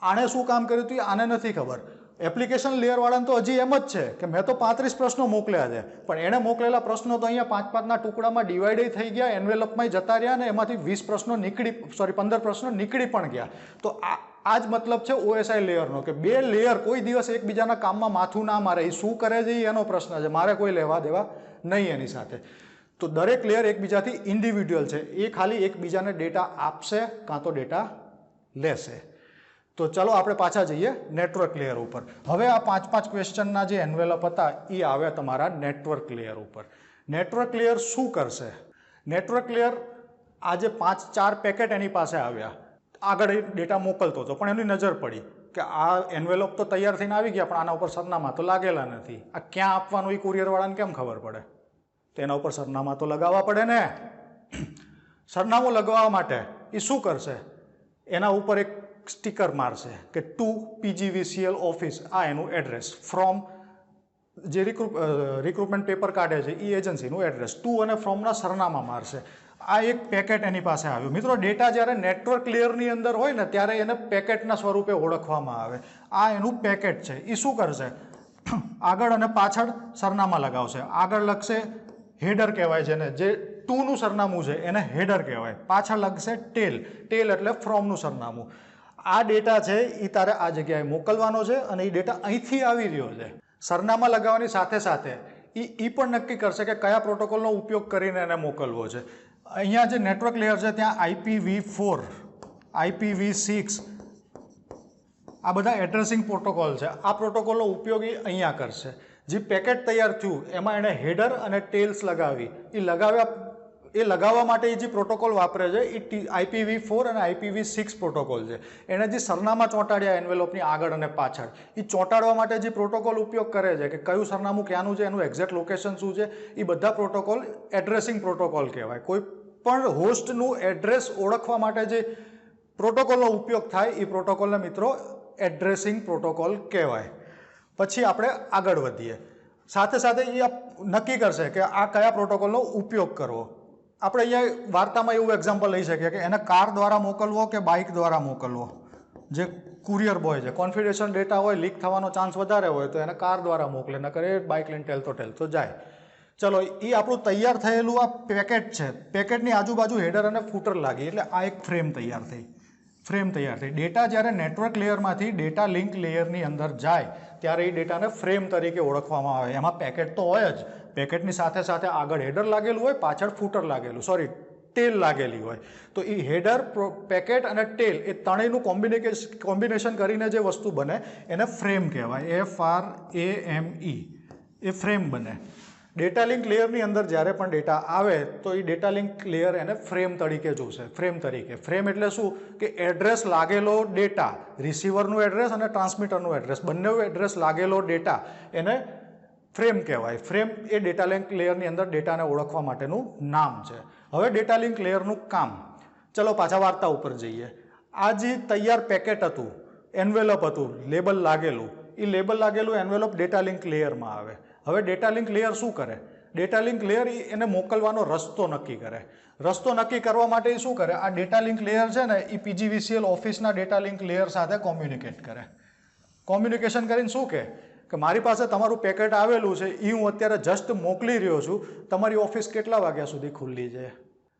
આણે શું કામ કર્યું હતું એ આને નથી ખબર. એપ્લિકેશન લેયરવાળાને તો હજી એમ જ છે કે મેં તો 35 પ્રશ્નો મોકલ્યા છે, પણ એણે મોકલેલા પ્રશ્નો તો અહીંયા 5-5ના ટુકડામાં ડિવાઈડ થઈ ગયા, એન્વેલપમાં જતા રહ્યા ને એમાંથી 15 પ્રશ્નો નીકળી પણ ગયા. તો આ જ મતલબ છે OSI લેયરનો કે બે લેયર કોઈ દિવસ એકબીજાના કામમાં માથું ના મારે. એ શું કરે છે એનો પ્રશ્ન છે, મારે કોઈ લેવા દેવા નહીં એની સાથે. તો દરેક લેયર એકબીજાથી ઇન્ડિવિડ્યુઅલ છે. એ ખાલી એકબીજાને ડેટા આપશે કાં તો ડેટા લેશે. તો ચલો આપણે પાછા જઈએ નેટવર્ક લેયર ઉપર. હવે આ 5-5 ક્વેશ્ચનના જે એન્વેલપ હતા એ આવ્યા તમારા નેટવર્ક લેયર ઉપર. નેટવર્ક લેયર શું કરશે? નેટવર્ક લેયર આ જે 5-4 પેકેટ એની પાસે આવ્યા, આગળ ડેટા મોકલતો હતો પણ એની નજર પડી કે આ એન્વેલપ તો તૈયાર થઈને આવી ગયા પણ આના ઉપર સરનામા તો લાગેલા નથી. આ ક્યાં આપવાનું એ કુરિયરવાળાને કેમ ખબર પડે? તેના ઉપર સરનામા તો લગાવવા પડે ને. સરનામું લગાવવા માટે એ શું કરશે? એના ઉપર એક સ્ટીકર મારશે કે ટુ PGVCL ઓફિસ, આ એનું એડ્રેસ. ફ્રોમ જે રિક્રુટમેન્ટ પેપર કાઢે છે એ એજન્સીનું એડ્રેસ. ટુ અને ફ્રોમના સરનામા મારશે. આ એક પેકેટ એની પાસે આવ્યું. મિત્રો ડેટા જ્યારે નેટવર્ક લેયરની અંદર હોય ને ત્યારે એને પેકેટના સ્વરૂપે ઓળખવામાં આવે. આ એનું પેકેટ છે. એ શું કરશે? આગળ અને પાછળ સરનામા લગાવશે. આગળ લખશે હેડર કહેવાય છે ને, જે 2નું સરનામું છે એને હેડર કહેવાય. પાછળ લખશે ટેલ. ટેલ એટલે ફ્રોમનું સરનામું. આ ડેટા છે એ તારે આ જગ્યાએ મોકલવાનો છે અને એ ડેટા અહીંથી આવી રહ્યો છે. સરનામા લગાવવાની સાથે સાથે એ પણ નક્કી કરશે કે કયા પ્રોટોકોલનો ઉપયોગ કરીને એને મોકલવો છે. અહીંયા જે નેટવર્ક લેયર છે ત્યાં IPv4, IPv6 આ બધા એડ્રેસિંગ પ્રોટોકોલ છે. આ પ્રોટોકોલનો ઉપયોગ એ અહીંયા કરશે. જે પેકેટ તૈયાર થયું એમાં એણે હેડર અને ટેલ્સ લગાવી. એ લગાવ્યા એ લગાવવા માટે જે પ્રોટોકોલ વાપરે છે એ IPv4 અને IPv6 પ્રોટોકોલ છે. એને જે સરનામા ચોંટાડ્યા એન્વેલોપની આગળ અને પાછળ, એ ચોંટાડવા માટે જે પ્રોટોકોલ ઉપયોગ કરે છે કે કયું સરનામું ક્યાંનું છે, એનું એક્ઝેક્ટ લોકેશન શું છે, એ બધા પ્રોટોકોલ એડ્રેસિંગ પ્રોટોકોલ કહેવાય. કોઈ પણ હોસ્ટનું એડ્રેસ ઓળખવા માટે જે પ્રોટોકોલનો ઉપયોગ થાય એ પ્રોટોકોલને મિત્રો એડ્રેસિંગ પ્રોટોકોલ કહેવાય. પછી આપણે આગળ વધીએ. સાથે સાથે એ નક્કી કરશે કે આ કયા પ્રોટોકોલનો ઉપયોગ કરવો. આપણે અહીંયા વાર્તામાં એવું એક્ઝામ્પલ લઈ શકીએ કે એને કાર દ્વારા મોકલવો કે બાઇક દ્વારા મોકલવો. જે કુરિયર બોય છે, કોન્ફિડેન્શિયલ ડેટા હોય, લીક થવાનો ચાન્સ વધારે હોય તો એને કાર દ્વારા મોકલે, નકર એ બાઇક લઈને ઠેલતો જાય. ચલો, એ આપણું તૈયાર થયેલું આ પેકેટ છે. પેકેટની આજુબાજુ હેડર અને ફૂટર લાગી એટલે આ એક ફ્રેમ તૈયાર થઈ. ડેટા જ્યારે નેટવર્ક લેયરમાંથી ડેટા લિંક લેયરની અંદર જાય ત્યારે એ ડેટાને ફ્રેમ તરીકે ઓળખવામાં આવે. એમાં પેકેટ તો હોય જ, પેકેટની સાથે સાથે આગળ હેડર લાગેલું હોય, પાછળ ફૂટર લાગેલું, ટેલ લાગેલી હોય. તો એ હેડર, પેકેટ અને ટેલ એ ત્રણેયનું કોમ્બિનેશન કરીને જે વસ્તુ બને એને ફ્રેમ કહેવાય. FRAME, એ ફ્રેમ બને. ડેટા લિંક લેયરની અંદર જ્યારે પણ ડેટા આવે તો એ ડેટા લિંક લેયર એને ફ્રેમ તરીકે જોશે. ફ્રેમ એટલે શું કે એડ્રેસ લાગેલો ડેટા, રિસીવરનું એડ્રેસ અને ટ્રાન્સમીટરનું એડ્રેસ, બંને એડ્રેસ લાગેલો ડેટા એને ફ્રેમ કહેવાય. ફ્રેમ એ ડેટા લિંક લેયરની અંદર ડેટાને ઓળખવા માટેનું નામ છે. હવે ડેટા લિંક લેયરનું કામ. ચલો પાછા વાર્તા ઉપર જઈએ. આ જે તૈયાર પેકેટ હતું, એન્વેલપ હતું, લેબલ લાગેલું, એ લેબલ લાગેલું એન્વેલપ ડેટા લિંક લેયરમાં આવે. હવે ડેટા લિંક લેયર શું કરે? ડેટા લિંક લેયર એને મોકલવાનો રસ્તો નક્કી કરે. રસ્તો નક્કી કરવા માટે એ શું કરે? આ ડેટા લિંક લેયર છે ને એ PGVCL ઓફિસના ડેટા લિંક લેયર સાથે કોમ્યુનિકેટ કરે. કોમ્યુનિકેશન કરીને શું કે મારી પાસે તમારું પેકેટ આવેલું છે, એ હું અત્યારે જસ્ટ મોકલી રહ્યો છું, તમારી ઓફિસ કેટલા વાગ્યા સુધી ખુલ્લી છે?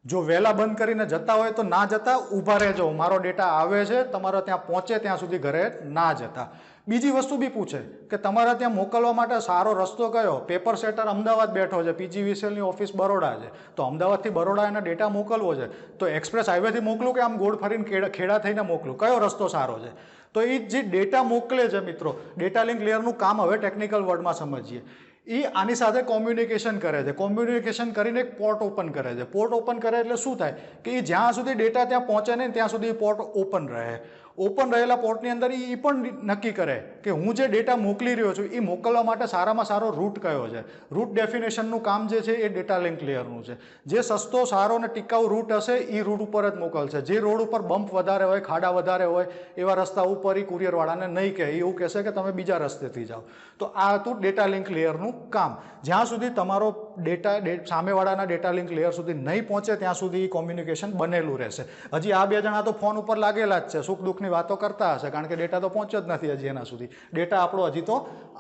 જો વહેલા બંધ કરીને જતા હોય તો ના જતા, ઊભા રહેજો, મારો ડેટા આવે છે, તમારા ત્યાં પહોંચે ત્યાં સુધી ઘરે ના જતા. બીજી વસ્તુ બી પૂછે કે તમારા ત્યાં મોકલવા માટે સારો રસ્તો કયો? પેપર સેટર અમદાવાદ બેઠો છે, PGVCLની ઓફિસ બરોડા છે, તો અમદાવાદથી બરોડા એને ડેટા મોકલવો છે, તો એક્સપ્રેસ હાઈવેથી મોકલું કે આમ ગોળ ફરીને ખેડા થઈને મોકલું? કયો રસ્તો સારો છે? તો એ જે ડેટા મોકલે છે મિત્રો, ડેટા લિંક લેયરનું કામ હવે ટેકનિકલ વર્ડમાં સમજીએ. એ આની સાથે કોમ્યુનિકેશન કરે છે. કોમ્યુનિકેશન કરીને એક પોર્ટ ઓપન કરે છે. પોર્ટ ઓપન કરે એટલે શું થાય કે એ જ્યાં સુધી ડેટા ત્યાં પહોંચે નહીં ત્યાં સુધી પોર્ટ ઓપન રહે. ઓપન રહેલા પોર્ટની અંદર એ પણ નક્કી કરે કે હું જે ડેટા મોકલી રહ્યો છું એ મોકલવા માટે સારામાં સારો રૂટ કયો છે. રૂટ ડેફિનેશનનું કામ જે છે એ ડેટા લિંક લેયરનું છે. જે સસ્તો, સારો અને ટિકાઉ રૂટ હશે એ રૂટ ઉપર જ મોકલશે. જે રોડ ઉપર બમ્પ વધારે હોય, ખાડા વધારે હોય એવા રસ્તા ઉપર એ કુરિયરવાળાને નહીં કહે, એવું કહેશે કે તમે બીજા રસ્તેથી જાઓ. તો આ હતું ડેટા લિંક લેયરનું કામ. જ્યાં સુધી તમારો ડેટા સામેવાળાના ડેટા લિંક લેયર સુધી નહીં પહોંચે ત્યાં સુધી કોમ્યુનિકેશન બનેલું રહેશે. હજી આ બે જણા તો ફોન ઉપર લાગેલા જ છે, સુખ દુઃખની વાતો કરતા હશે, કારણ કે ડેટા તો પહોંચ્યો જ નથી હજી એના સુધી. ડેટા આપણો હજી તો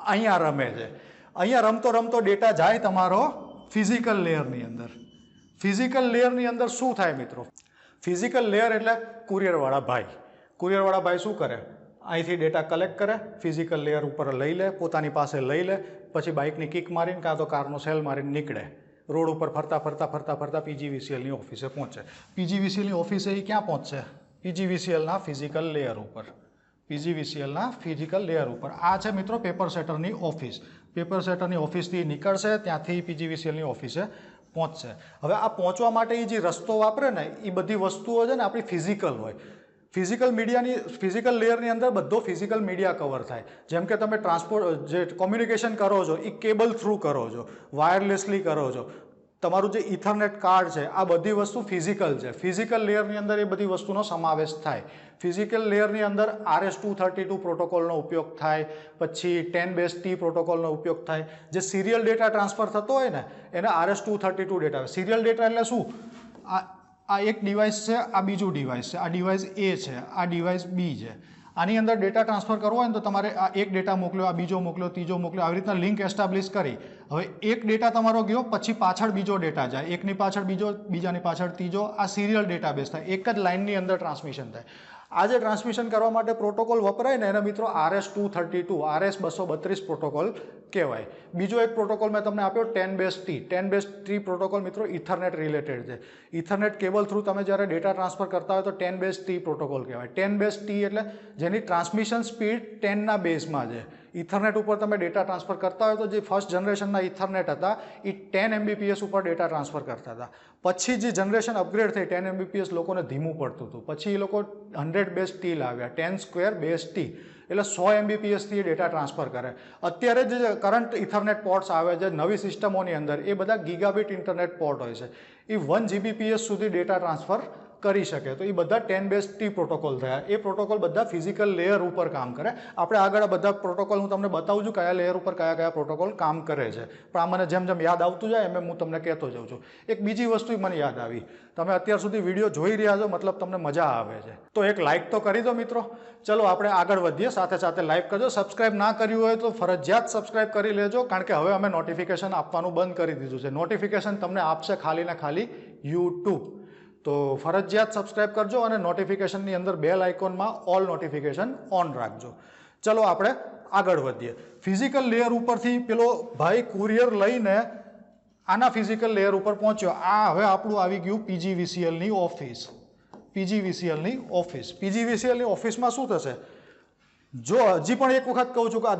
અહીંયા રમે છે. અહીંયા રમતો રમતો ડેટા જાય તમારો ફિઝિકલ લેયરની અંદર. ફિઝિકલ લેયરની અંદર શું થાય મિત્રો? ફિઝિકલ લેયર એટલે કુરિયરવાળા ભાઈ શું કરે? અહીંથી ડેટા કલેક્ટ કરે, ફિઝિકલ લેયર ઉપર લઈ લે, પોતાની પાસે લઈ લે, પછી બાઇકની કિક મારીને કાં તો કારનો સેલ મારીને નીકળે. રોડ ઉપર ફરતા PGVCLની ઓફિસે પહોંચે. PGVCLની ઓફિસે એ ક્યાં પહોંચશે? PGVCLના ફિઝિકલ લેયર ઉપર. આ છે મિત્રો પેપર સેટરની ઓફિસ. પેપર સેટરની ઓફિસથી નીકળશે, ત્યાંથી PGVCLની ઓફિસે પહોંચશે. હવે આ પહોંચવા માટે એ જે રસ્તો વાપરે ને એ બધી વસ્તુઓ છે ને આપણી ફિઝિકલ હોય. ફિઝિકલ લેયરની અંદર બધો ફિઝિકલ મીડિયા કવર થાય. જેમ કે તમે જે કોમ્યુનિકેશન કરો છો એ કેબલ થ્રુ કરો છો, વાયરલેસલી કરો છો. તમારું જે ઇથરનેટ કાર્ડ છે, આ બધી વસ્તુ ફિઝિકલ છે. ફિઝિકલ લેયરની અંદર એ બધી વસ્તુનો સમાવેશ થાય. ફિઝિકલ લેયરની અંદર RS-232 પ્રોટોકોલનો ઉપયોગ થાય, પછી 10BASE-T પ્રોટોકોલનો ઉપયોગ થાય. જે સિરિયલ ડેટા ટ્રાન્સફર થતો હોય ને એને RS-232 ડેટા. સિરિયલ ડેટા એટલે શું? આ એક ડિવાઇસ છે, આ બીજું ડિવાઇસ છે, આ ડિવાઇસ A છે, આ ડિવાઇસ B છે. આની અંદર ડેટા ટ્રાન્સફર કરવો હોય ને તો તમારે આ એક ડેટા મોકલ્યો, આ બીજો મોકલ્યો, ત્રીજો મોકલ્યો, આવી રીતના લિંક એસ્ટાબ્લિશ કરી. હવે એક ડેટા તમારો ગયો, પછી પાછળ બીજો ડેટા જાય, એકની પાછળ બીજો, બીજાની પાછળ ત્રીજો. આ સિરિયલ ડેટાબેઝ થાય. એક જ લાઇનની અંદર ટ્રાન્સમિશન થાય. આ જે ટ્રાન્સમિશન કરવા માટે પ્રોટોકોલ વપરાય ને એના મિત્રો RS-232, RS-232 પ્રોટોકોલ કહેવાય. બીજો એક પ્રોટોકોલ મેં તમને આપ્યો 10BASE-T. 10BASE-T પ્રોટોકોલ મિત્રો ઇથરનેટ રિલેટેડ છે. ઇથરનેટ કેબલ થ્રુ તમે જ્યારે ડેટા ટ્રાન્સફર કરતા હોય તો 10BASE-T પ્રોટોકોલ કહેવાય. 10BASE-T એટલે જેની ટ્રાન્સમિશન સ્પીડ 10ના બેઝમાં છે. ઇથરનેટ ઉપર તમે ડેટા ટ્રાન્સફર કરતા હોય તો જે ફર્સ્ટ જનરેશનના ઇથરનેટ હતા એ 10 MBPS ઉપર ડેટા ટ્રાન્સફર કરતા હતા. પછી જે જનરેશન અપગ્રેડ થઈ 10 MBPS લોકોને ધીમું પડતું હતું. પછી એ લોકો 100 બેઝ ટી લાવ્યા, 10 સ્ક્વેર બેઝ ટી, એટલે 100 MBPS થી ડેટા ટ્રાન્સફર કરે. અત્યારે જે કરંટ ઇથરનેટ પોર્ટ્સ આવે છે નવી સિસ્ટમોની અંદર એ બધા ગીગાબિટ ઇન્ટરનેટ પોર્ટ હોય છે. એ 1 GBPS સુધી ડેટા ટ્રાન્સફર કરી શકે. તો એ બધા 10 બેઝ ટી પ્રોટોકોલ થયા. એ પ્રોટોકોલ બધા ફિઝિકલ લેયર ઉપર કામ કરે. આપણે આગળ બધા પ્રોટોકોલ હું તમને બતાવું છું કયા લેયર ઉપર કયા કયા પ્રોટોકોલ કામ કરે છે. પણ આ મને જેમ જેમ યાદ આવતું જાય એમ હું તમને કહેતો જાઉં છું. એક બીજી વસ્તુ મને યાદ આવી, તમે અત્યાર સુધી વિડીયો જોઈ રહ્યા છો મતલબ તમને મજા આવે છે, તો એક લાઇક તો કરી દો મિત્રો. ચલો આપણે આગળ વધીએ, સાથે સાથે લાઇક કરજો. સબસ્ક્રાઇબ ના કર્યું હોય તો ફરજિયાત સબસ્ક્રાઇબ કરી લેજો, કારણ કે હવે અમે નોટિફિકેશન આપવાનું બંધ કરી દીધું છે. નોટિફિકેશન તમને આપશે ખાલી ને ખાલી યુટ્યુબ. તો ફરજિયાત સબસ્ક્રાઇબ કરજો અને નોટિફિકેશનની અંદર બેલ આઇકોનમાં ઓલ નોટિફિકેશન ઓન રાખજો. ચલો આપણે આગળ વધીએ. ફિઝિકલ લેયર ઉપરથી પેલો ભાઈ કુરિયર લઈને આના ફિઝિકલ લેયર ઉપર પહોંચ્યો. આ હવે આપણું આવી ગયું PGVCLની ઓફિસ. PGVCLની ઓફિસ. PGVCLની ઓફિસમાં શું થશે? જો હજી પણ એક વખત કહું છું કે આ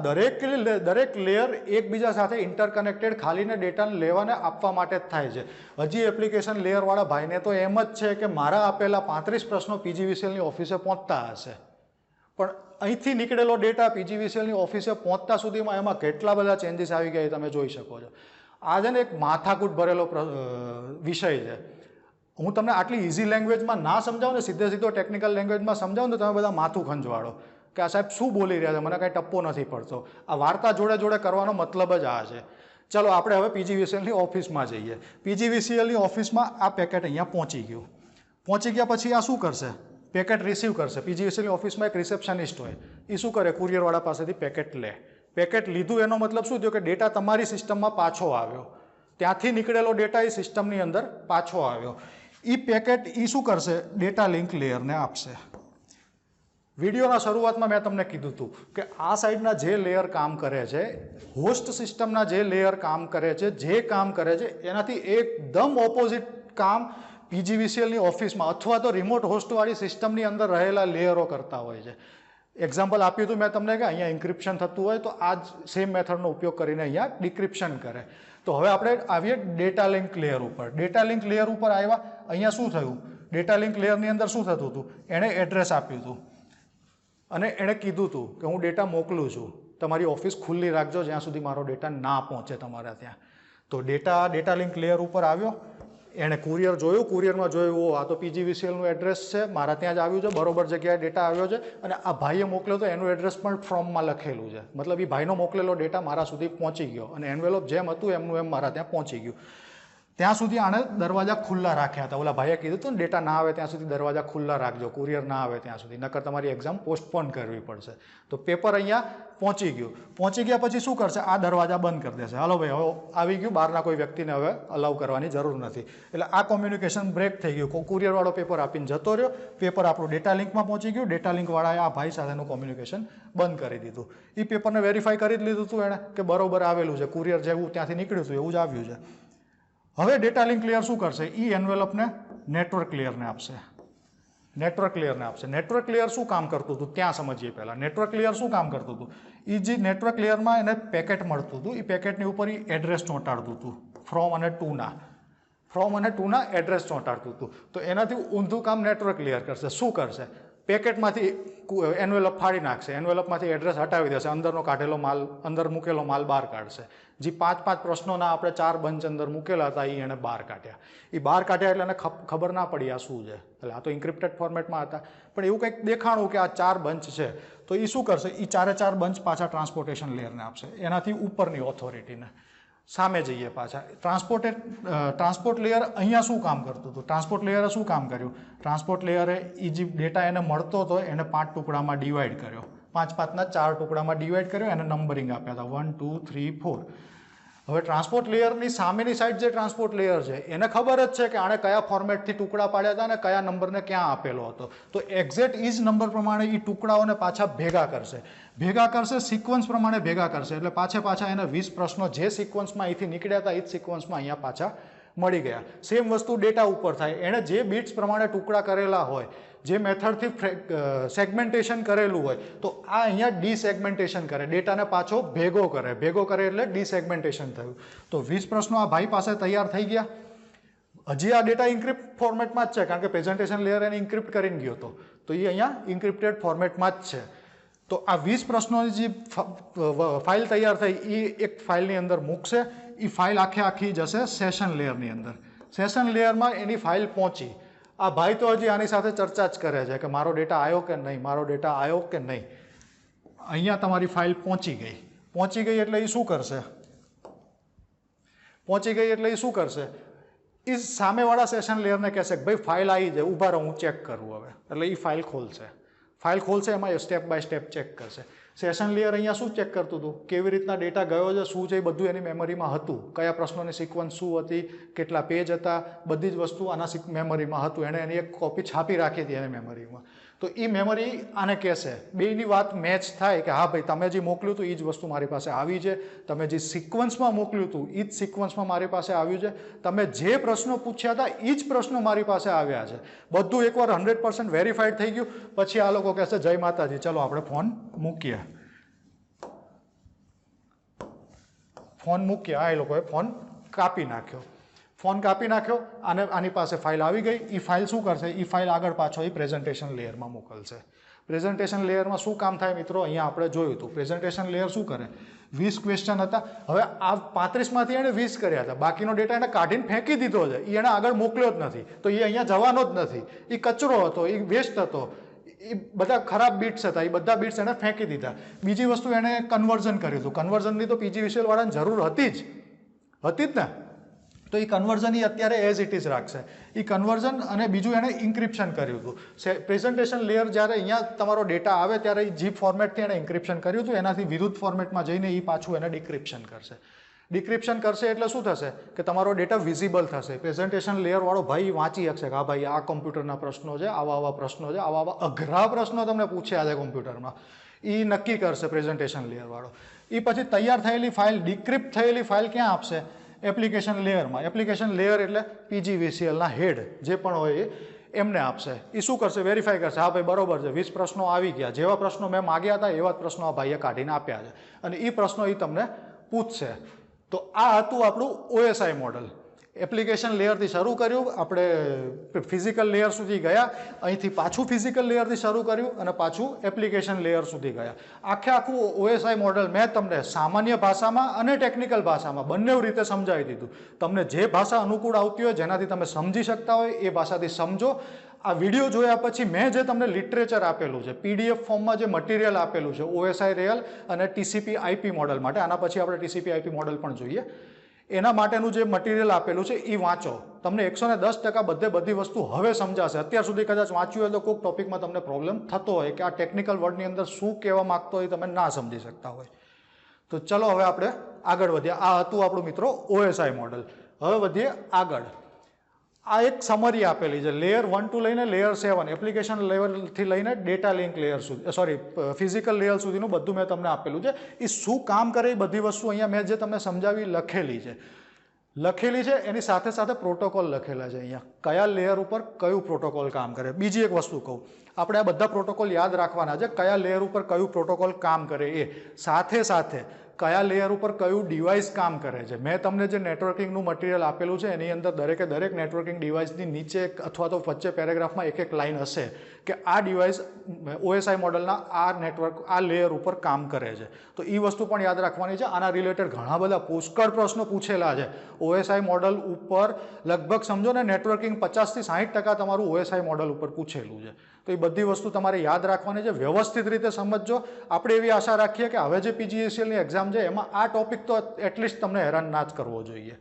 દરેક લેયર એકબીજા સાથે ઇન્ટરકનેક્ટેડ ખાલીને ડેટાને લેવાને આપવા માટે જ થાય છે. હજી એપ્લિકેશન લેયરવાળા ભાઈને તો એમ જ છે કે મારા આપેલા 35 પ્રશ્નો PGVCLની ઓફિસે પહોંચતા હશે, પણ અહીંથી નીકળેલો ડેટા PGVCLની ઓફિસે પહોંચતા સુધીમાં એમાં કેટલા બધા ચેન્જીસ આવી ગયા તમે જોઈ શકો છો. આ છે ને એક માથાકૂટ ભરેલો વિષય છે. હું તમને આટલી ઇઝી લેંગ્વેજમાં ના સમજાવું ને, સીધો ટેકનિકલ લેંગ્વેજમાં સમજાવું ને તો તમે બધા માથું ખંજવાળો કે આ સાહેબ શું બોલી રહ્યા છે, મને કાંઈ ટપ્પો નથી પડતો. આ વાર્તા જોડે જોડે કરવાનો મતલબ જ આ છે. ચલો આપણે હવે PGVCLની ઓફિસમાં જઈએ. PGVCLની ઓફિસમાં આ પેકેટ અહીંયા પહોંચી ગયું. પહોંચી ગયા પછી આ શું કરશે? પેકેટ રિસીવ કરશે. PGVCLની ઓફિસમાં એક રિસેપ્શનિસ્ટ હોય, એ શું કરે? કુરિયરવાળા પાસેથી પેકેટ લે. પેકેટ લીધું એનો મતલબ શું થયો કે ડેટા તમારી સિસ્ટમમાં પાછો આવ્યો. ત્યાંથી નીકળેલો ડેટા એ સિસ્ટમની અંદર પાછો આવ્યો. એ પેકેટ એ શું કરશે? ડેટા લિંક લેયરને આપશે. વિડીયોના શરૂઆતમાં મેં તમને કીધું હતું કે આ સાઈડના જે લેયર કામ કરે છે, હોસ્ટ સિસ્ટમના જે લેયર કામ કરે છે, જે કામ કરે છે એનાથી એકદમ ઓપોઝિટ કામ PGVCLની ઓફિસમાં અથવા તો રિમોટ હોસ્ટવાળી સિસ્ટમની અંદર રહેલા લેયરો કરતા હોય છે. એક્ઝામ્પલ આપ્યું હતું મેં તમને કે અહીંયા ઇન્ક્રિપ્શન થતું હોય તો આ જ સેમ મેથડનો ઉપયોગ કરીને અહીંયા ડિક્રિપ્શન કરે. તો હવે આપણે આવીએ ડેટા લિંક લેયર ઉપર. ડેટા લિંક લેયર ઉપર આવ્યા, અહીંયા શું થયું? ડેટા લિંક લેયરની અંદર શું થતું હતું? એણે એડ્રેસ આપ્યું હતું અને એણે કીધું હતું કે હું ડેટા મોકલું છું, તમારી ઓફિસ ખુલ્લી રાખજો જ્યાં સુધી મારો ડેટા ના પહોંચે તમારા ત્યાં. તો ડેટા લિંક લેયર ઉપર આવ્યો, એણે કુરિયર જોયું, કુરિયરમાં જોયું ઓ આ તો PGVCLનું એડ્રેસ છે, મારા ત્યાં જ આવ્યું છે, બરોબર જગ્યાએ ડેટા આવ્યો છે, અને આ ભાઈએ મોકલ્યો તો એનું એડ્રેસ પણ ફોર્મમાં લખેલું છે. મતલબ એ ભાઈનો મોકલેલો ડેટા મારા સુધી પહોંચી ગયો અને એન્વેલોપ જેમ હતું એમનું એમ મારા ત્યાં પહોંચી ગયું. ત્યાં સુધી આણે દરવાજા ખુલ્લા રાખ્યા હતા. ઓલા ભાઈએ કીધું હતું ને ડેટા ના આવે ત્યાં સુધી દરવાજા ખુલ્લા રાખજો, કુરિયર ના આવે ત્યાં સુધી, નકર તમારી એક્ઝામ પોસ્ટપોન કરવી પડશે. તો પેપર અહીંયા પહોંચી ગયું. પહોંચી ગયા પછી શું કરશે? આ દરવાજા બંધ કરી દેશે. હાલો ભાઈ હવે આવી ગયું, બહારના કોઈ વ્યક્તિને હવે અલાઉ કરવાની જરૂર નથી. એટલે આ કોમ્યુનિકેશન બ્રેક થઈ ગયું. કુરિયરવાળો પેપર આપીને જતો રહ્યો, પેપર આપણું ડેટા લિંકમાં પહોંચી ગયું. ડેટા લિંકવાળાએ આ ભાઈ સાથેનું કોમ્યુનિકેશન બંધ કરી દીધું. એ પેપરને વેરીફાઈ કરી જ લીધું હતું એણે કે બરોબર આવેલું છે, કુરિયર જેવું ત્યાંથી નીકળ્યું હતું એવું જ આવ્યું છે. હવે ડેટા લિંક લેયર શું કરશે? એ એન્વેલપને નેટવર્ક લેયરને આપશે. નેટવર્ક લેયરને આપશે. નેટવર્ક લેયર શું કામ કરતું હતું ત્યાં સમજીએ પહેલાં. નેટવર્ક લેયર શું કામ કરતું હતું? એ જે નેટવર્ક લેયરમાં એને પેકેટ મળતું હતું, એ પેકેટની ઉપર એ એડ્રેસ ચોંટાડતું હતું, ફ્રોમ અને ટુના એડ્રેસ ચોંટાડતું હતું. તો એનાથી ઊંધું કામ નેટવર્ક લેયર કરશે. શું કરશે? પેકેટમાંથી એન્વેલપ ફાડી નાખશે, એન્વેલપમાંથી એડ્રેસ હટાવી દેશે, અંદરનો કાઢેલો માલ, અંદર મૂકેલો માલ બહાર કાઢશે. જે 5 પ્રશ્નોના આપણે 4 બંચ અંદર મૂકેલા હતા એ એણે બહાર કાઢ્યા. એ બહાર કાઢ્યા એટલે એને ખબર ના પડી આ શું છે. એટલે આ તો ઇન્ક્રિપ્ટેડ ફોર્મેટમાં હતા, પણ એવું કંઈક દેખાણું કે આ 4 બંચ છે. તો એ શું કરશે? એ 4 બંચ પાછા ટ્રાન્સપોર્ટેશન લેયરને આપશે, એનાથી ઉપરની ઓથોરિટીને. સામે જઈએ પાછા. ટ્રાન્સપોર્ટ લેયર અહીંયા શું કામ કરતું હતું? ટ્રાન્સપોર્ટ લેયરે શું કામ કર્યું? ટ્રાન્સપોર્ટ લેયરે એ જે ડેટા એને મળતો હતો એને 5 ટુકડામાં ડિવાઈડ કર્યો. 5ના 4 ટુકડામાં ડિવાઈડ કર્યો, એને નંબરિંગ આપ્યા હતા 1 2 3 4. હવે ટ્રાન્સપોર્ટ લેયરની સામેની સાઈડ જે ટ્રાન્સપોર્ટ લેયર છે એને ખબર જ છે કે આણે કયા ફોર્મેટથી ટુકડા પાડ્યા હતા અને કયા નંબરને ક્યાં આપેલો હતો. તો એક્ઝેક્ટ એ જ નંબર પ્રમાણે એ ટુકડાઓને પાછા ભેગા કરશે, સિક્વન્સ પ્રમાણે ભેગા કરશે. એટલે પાછા એને 20 પ્રશ્નો જે સિક્વન્સમાં અહીંથી નીકળ્યા હતા એ જ સિક્વન્સમાં અહીંયા પાછા મળી ગયા. સેમ વસ્તુ ડેટા ઉપર થાય. એણે જે બિટ્સ પ્રમાણે ટુકડા કરેલા હોય, જે મેથડથી સેગમેન્ટેશન કરેલું હોય, તો આ અહીંયા ડીસેગમેન્ટેશન કરે, ડેટાને પાછો ભેગો કરે એટલે ડીસેગમેન્ટેશન થયું. તો 20 પ્રશ્નો આ ભાઈ પાસે તૈયાર થઈ ગયા. હજી આ ડેટા ઇન્ક્રિપ્ટ ફોર્મેટમાં જ છે, કારણ કે પ્રેઝન્ટેશન લેયર એને ઇન્ક્રિપ્ટ કરીને ગયો હતો, તો એ અહીંયા ઇન્ક્રિપ્ટેડ ફોર્મેટમાં જ છે. તો આ 20 પ્રશ્નોની જે ફાઇલ તૈયાર થઈ એ એક ફાઇલની અંદર મૂકશે. એ ફાઇલ આખી જશે સેશન લેયરની અંદર. સેશન લેયરમાં એની ફાઇલ પહોંચી. આ ભાઈ તો હજી આની સાથે ચર્ચા જ કરે છે કે મારો ડેટા આવ્યો કે નહીં, મારો ડેટા આવ્યો કે નહીં. અહીંયા તમારી ફાઇલ પહોંચી ગઈ એટલે એ શું કરશે? એ સામેવાળા સેશન લેયરને કહેશે કે ભાઈ ફાઇલ આવી જાય, ઊભા રહો હું ચેક કરું હવે. એટલે એ ફાઇલ ખોલશે, એમાં સ્ટેપ બાય સ્ટેપ ચેક કરશે. સેશન લેયર અહીંયા શું ચેક કરતું હતું? કેવી રીતના ડેટા ગયો છે, શું છે, એ બધું એની મેમરીમાં હતું. કયા પ્રશ્નોની સિક્વન્સ શું હતી, કેટલા પેજ હતા, બધી જ વસ્તુ આના મેમરીમાં હતું. એણે એની એક કોપી છાપી રાખી હતી એની મેમરીમાં. તો એ મેમરી આને કહેશે, બેયની વાત મેચ થાય કે હા ભાઈ તમે જે મોકલ્યું હતું એ જ વસ્તુ મારી પાસે આવી છે, તમે જે સિક્વન્સમાં મોકલ્યું હતું એ જ સિક્વન્સમાં મારી પાસે આવ્યું છે, તમે જે પ્રશ્નો પૂછ્યા હતા એ જ પ્રશ્નો મારી પાસે આવ્યા છે. બધું એકવાર 100% વેરીફાઈડ થઈ ગયું પછી આ લોકો કહેશે જય માતાજી, ચલો આપણે ફોન મૂકીએ. આ લોકોએ ફોન કાપી નાખ્યો. આની પાસે ફાઇલ આવી ગઈ. એ ફાઇલ શું કરશે? એ ફાઇલ આગળ પાછો એ પ્રેઝન્ટેશન લેયરમાં મોકલશે. પ્રેઝન્ટેશન લેયરમાં શું કામ થાય મિત્રો? અહીંયા આપણે જોયું હતું. પ્રેઝન્ટેશન લેયર શું કરે? 20 ક્વેશ્ચન હતા. હવે આ 35માંથી એણે 20 કર્યા હતા, બાકીનો ડેટા એને કાઢીને ફેંકી દીધો છે. એ એને આગળ મોકલ્યો જ નથી, તો એ અહીંયા જવાનો જ નથી. એ કચરો હતો, એ વેસ્ટ હતો, એ બધા ખરાબ બીટ્સ હતા, એ બધા બીટ્સ એને ફેંકી દીધા. બીજી વસ્તુ એને કન્વર્ઝન કર્યું હતું. કન્વર્ઝનની તો PGVCL વાળાને જરૂર હતી જ ને. તો એ કન્વર્ઝન એ અત્યારે એઝ ઇટ ઇઝ રાખશે. એ કન્વર્ઝન અને બીજું એણે ઇન્ક્રિપ્શન કર્યું હતું. પ્રેઝન્ટેશન લેયર જ્યારે અહીંયા તમારો ડેટા આવે ત્યારે એ જીપ ફોર્મેટથી એણે ઇન્ક્રિપ્શન કર્યું હતું. એનાથી વિરુદ્ધ ફોર્મેટમાં જઈને એ પાછું એને ડિક્રિપ્શન કરશે. ડિક્રિપ્શન કરશે એટલે શું થશે કે તમારો ડેટા વિઝિબલ થશે. પ્રેઝન્ટેશન લેયરવાળો ભાઈ વાંચી શકશે કે હા ભાઈ આ કોમ્પ્યુટરના પ્રશ્નો છે, આવા પ્રશ્નો છે, આવા અઘરા પ્રશ્નો તમને પૂછ્યા છે કોમ્પ્યુટરમાં. એ નક્કી કરશે પ્રેઝન્ટેશન લેયરવાળો. એ પછી તૈયાર થયેલી ફાઇલ, ડિક્રિપ્ટ થયેલી ફાઇલ ક્યાં આપશે? એપ્લિકેશન લેયરમાં. એપ્લિકેશન લેયર એટલે PGVCLના હેડ જે પણ હોય એમને આપશે. એ શું કરશે? વેરીફાઈ કરશે, હા ભાઈ બરોબર છે, 20 પ્રશ્નો આવી ગયા, જેવા પ્રશ્નો મેં માગ્યા હતા એવા જ પ્રશ્નો આ ભાઈએ કાઢીને આપ્યા છે, અને એ પ્રશ્નો એ તમને પૂછશે. તો આ હતું આપણું OSI મોડલ. એપ્લિકેશન લેયરથી શરૂ કર્યું, આપણે ફિઝિકલ લેયર સુધી ગયા, અહીંથી પાછું ફિઝિકલ લેયરથી શરૂ કર્યું અને પાછું એપ્લિકેશન લેયર સુધી ગયા. આખું OSI મોડલ મેં તમને સામાન્ય ભાષામાં અને ટેકનિકલ ભાષામાં બંને રીતે સમજાવી દીધું. તમને જે ભાષા અનુકૂળ આવતી હોય, જેનાથી તમે સમજી શકતા હોય એ ભાષાથી સમજો. આ વિડીયો જોયા પછી મેં જે તમને લિટરેચર આપેલું છે, PDF ફોર્મમાં જે મટીરિયલ આપેલું છે OSI રેલ અને TCP/IP મોડલ માટે, આના પછી આપણે TCP/IP મોડલ પણ જોઈએ, એના માટેનું જે મટીરિયલ આપેલું છે એ વાંચો. તમને 110% બધી વસ્તુ હવે સમજાશે. અત્યાર સુધી કદાચ વાંચ્યું હોય તો કોઈક ટોપિકમાં તમને પ્રોબ્લેમ થતો હોય કે આ ટેકનિકલ વર્ડની અંદર શું કહેવા માગતો હોય તમે ના સમજી શકતા હોય. તો ચલો હવે આપણે આગળ વધીએ. આ હતું આપણું મિત્રો OSI મોડલ. હવે વધીએ આગળ. આ એક સમરી આપેલી છે, લેયર 1 to લઈને લેયર 7, એપ્લિકેશન લેવલથી લઈને ડેટા લિંક લેયર સુધી, ફિઝિકલ લેયર સુધીનું બધું મેં તમને આપેલું છે. એ શું કામ કરે એ બધી વસ્તુ અહીંયા મેં જે તમને સમજાવી લખેલી છે. એની સાથે પ્રોટોકોલ લખેલા છે અહીંયા, કયા લેયર ઉપર કયું પ્રોટોકોલ કામ કરે. બીજી એક વસ્તુ કહું, આપણે આ બધા પ્રોટોકોલ યાદ રાખવાના છે, કયા લેયર ઉપર કયું પ્રોટોકોલ કામ કરે એ, સાથે કયા લેયર ઉપર કયું ડિવાઇસ કામ કરે છે. મેં તમને જે નેટવર્કિંગનું મટીરિયલ આપેલું છે એની અંદર દરેક નેટવર્કિંગ ડિવાઇસની નીચે અથવા તો વચ્ચે પેરેગ્રાફમાં એક લાઇન હશે કે આ ડિવાઇસ OSI મોડલના આ લેયર ઉપર કામ કરે છે. તો એ વસ્તુ પણ યાદ રાખવાની છે. આના રિલેટેડ ઘણા બધા પુષ્કળ પ્રશ્નો પૂછેલા છે OSI મોડલ ઉપર. લગભગ સમજો ને નેટવર્કિંગ 50 થી 60% તમારું OSI મોડલ ઉપર પૂછેલું છે. તો એ બધી વસ્તુ તમારે યાદ રાખવાની છે, વ્યવસ્થિત રીતે સમજજો. આપણે એવી આશા રાખીએ કે હવે જે PGVCLની એક્ઝામ છે એમાં આ ટોપિક તો એટલીસ્ટ તમને હેરાન ના જ કરવો જોઈએ.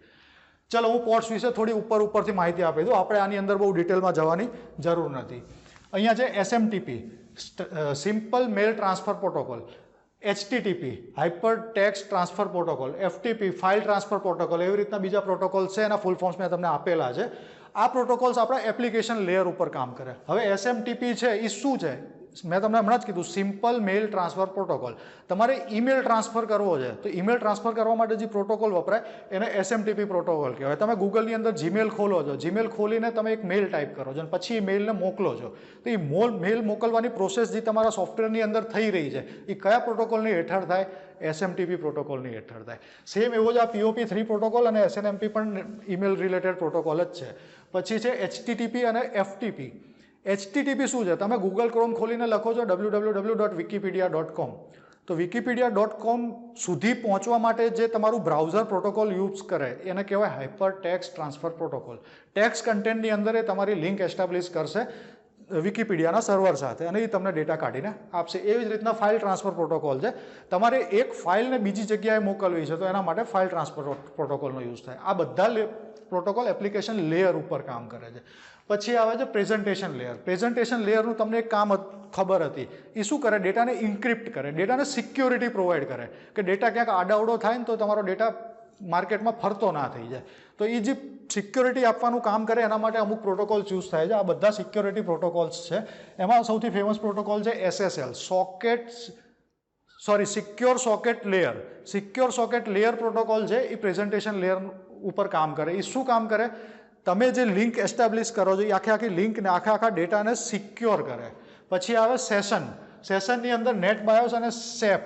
ચલો હું પોર્ટ્સ વિશે થોડી ઉપરથી માહિતી આપી દઉં. આપણે આની અંદર બહુ ડિટેલમાં જવાની જરૂર નથી. અહીંયા છે SMTP, simple mail transfer protocol, HTTP, hyper text transfer protocol, FTP, file transfer protocol, એવી રીતના બીજા પ્રોટોકોલ છે. એના ફૂલ ફોર્મ્સ મેં તમને આપેલા છે. આ પ્રોટોકોલ્સ આપણા એપ્લિકેશન લેયર ઉપર કામ કરે. હવે SMTP છે એ શું છે? મેં તમને હમણાં જ કીધું સિમ્પલ મેલ ટ્રાન્સફર પ્રોટોકોલ. તમારે ઈમેલ ટ્રાન્સફર કરવો છે તો ઈમેલ ટ્રાન્સફર કરવા માટે જે પ્રોટોકોલ વપરાય એને SMTP પ્રોટોકોલ કહેવાય. તમે ગૂગલની અંદર જીમેલ ખોલો છો, જીમેલ ખોલીને તમે એક મેલ ટાઈપ કરો છો અને પછી એ મેલને મોકલો છો, તો એ મેલ મોકલવાની પ્રોસેસ જે તમારા સોફ્ટવેરની અંદર થઈ રહી છે એ કયા પ્રોટોકોલની હેઠળ થાય? SMTP પ્રોટોકોલની હેઠળ થાય. સેમ એવો જ આ POP3 પ્રોટોકોલ અને SNMP પણ ઈમેલ રિલેટેડ પ્રોટોકોલ જ છે. પછી છે HTTP અને FTP. HTTP શું છે? તમે ગૂગલ ક્રોમ ખોલીને લખો છો www.wikipedia.com, તો wikipedia.com સુધી પહોંચવા માટે જે તમારું બ્રાઉઝર પ્રોટોકોલ યુઝ કરે એને કહેવાય hyper text transfer protocol. Text કન્ટેન્ટની અંદર એ તમારી લિંક એસ્ટાબ્લિશ કરશે વિકીપીડિયાના સર્વર સાથે અને એ તમને ડેટા કાઢીને આપશે. એવી જ રીતના ફાઇલ ટ્રાન્સફર પ્રોટોકોલ છે. તમારે એક ફાઇલને બીજી જગ્યાએ મોકલવી છે તો એના માટે ફાઇલ ટ્રાન્સફર પ્રોટોકોલનો યુઝ થાય. આ બધા પ્રોટોકોલ એપ્લિકેશન લેયર ઉપર કામ કરે છે. પછી આવે છે પ્રેઝન્ટેશન લેયર. પ્રેઝન્ટેશન લેયરનું તમને એક કામ ખબર હતી. એ શું કરે? ડેટાને ઇન્ક્રિપ્ટ કરે, ડેટાને સિક્યોરિટી પ્રોવાઈડ કરે કે ડેટા ક્યાંક આડાવડો થાય ને તો તમારો ડેટા માર્કેટમાં ફરતો ના થઈ જાય. તો એ જે સિક્યોરિટી આપવાનું કામ કરે એના માટે અમુક પ્રોટોકોલ્સ યુઝ થાય છે. આ બધા સિક્યોરિટી પ્રોટોકોલ્સ છે. એમાં સૌથી ફેમસ પ્રોટોકોલ છે SSL, secure socket layer. Secure socket layer protocol છે એ પ્રેઝન્ટેશન લેયર ઉપર કામ કરે. એ શું કામ કરે? તમે જે લિંક એસ્ટાબ્લિશ કરો છો એ આખી લિંકને આખા ડેટાને સિક્યોર કરે. પછી આવે સેશન. સેશનની અંદર નેટ બાયોસ અને SEP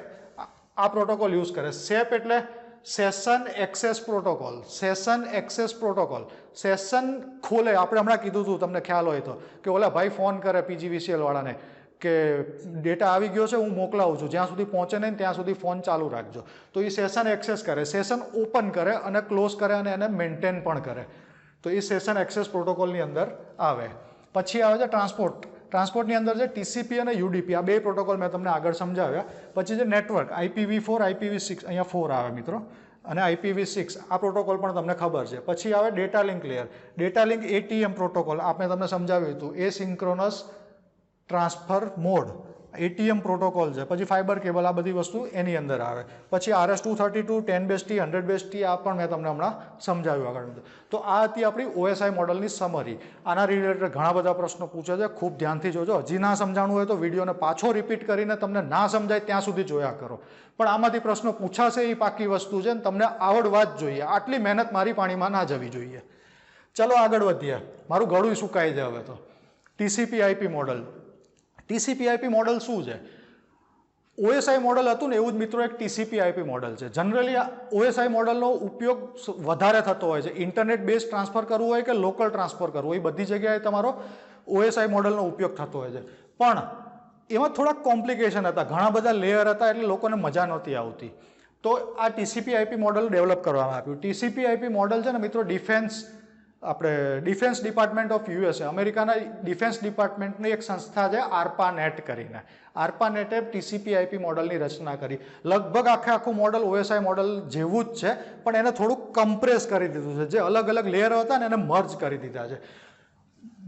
આ પ્રોટોકોલ યુઝ કરે. SEP એટલે session access protocol. Session access protocol. Session ખોલે. આપણે હમણાં કીધું હતું, તમને ખ્યાલ હોય તો, કે ઓલા ભાઈ ફોન કરે PGVCL વાળાને કે ડેટા આવી ગયો છે, હું મોકલાવું છું, જ્યાં સુધી પહોંચે નહીં ત્યાં સુધી ફોન ચાલુ રાખજો. તો એ સેશન એક્સેસ કરે, સેશન ઓપન કરે અને ક્લોઝ કરે અને એને મેન્ટેન પણ કરે. તો એ સેશન એક્સેસ પ્રોટોકોલની અંદર આવે. પછી આવે છે ટ્રાન્સપોર્ટ. ટ્રાન્સપોર્ટની અંદર છે TCP અને UDP. આ બે પ્રોટોકોલ મેં તમને આગળ સમજાવ્યા. પછી છે નેટવર્ક, IPv4, IPv6, અહીંયા 4 આવે મિત્રો, અને IPv6 આ પ્રોટોકોલ પણ તમને ખબર છે. પછી આવે data link layer. Data link ATM protocol આપણે તમને સમજાવ્યું હતું, asynchronous transfer mode, ATM protocol છે. પછી ફાઇબર કેબલ, આ બધી વસ્તુ એની અંદર આવે. પછી RS-232, 10BST, 100BST આ પણ મેં તમને હમણાં સમજાવ્યું આગળ. તો આ હતી આપણી OSI મોડલની સમરી. આના રિલેટેડ ઘણા બધા પ્રશ્નો પૂછે છે, ખૂબ ધ્યાનથી જોજો. હજી ના સમજાણું હોય તો વિડીયોને પાછો રિપીટ કરીને તમને ના સમજાય ત્યાં સુધી જોયા કરો. પણ આમાંથી પ્રશ્નો પૂછાશે એ પાકી વસ્તુ છે ને તમને આવડવા જ જોઈએ. આટલી મહેનત મારી પાણીમાં ના જવી જોઈએ. ચલો આગળ વધીએ. મારું ગળું સુકાઈ જાય હવે તો. TCP/IP model. TCP/IP મોડલ શું છે? OSI મોડલ હતું ને એવું જ મિત્રો એક TCP/IP મોડલ છે. જનરલી આ OSI મોડલનો ઉપયોગ વધારે થતો હોય છે. ઇન્ટરનેટ બેઝ ટ્રાન્સફર કરવું હોય કે લોકલ ટ્રાન્સફર કરવું હોય, બધી જગ્યાએ તમારો OSI મોડલનો ઉપયોગ થતો હોય છે. પણ એમાં થોડાક કોમ્પ્લિકેશન હતા, ઘણા બધા લેયર હતા, એટલે લોકોને મજા નહોતી આવતી. તો આ TCP/IP મોડલ ડેવલપ કરવામાં આવ્યું. TCP/IP મોડલ છે ને મિત્રો ડિફેન્સ ડિપાર્ટમેન્ટ ઓફ USA, અમેરિકાના ડિફેન્સ ડિપાર્ટમેન્ટની એક સંસ્થા છે ARPANET કરીને. ARPANETે TCP/IP મોડલની રચના કરી. લગભગ આખું મોડલ OSI મોડલ જેવું જ છે, પણ એને થોડુંક કમ્પ્રેસ કરી દીધું છે. જે અલગ અલગ લેયર હતા ને એને મર્જ કરી દીધા છે.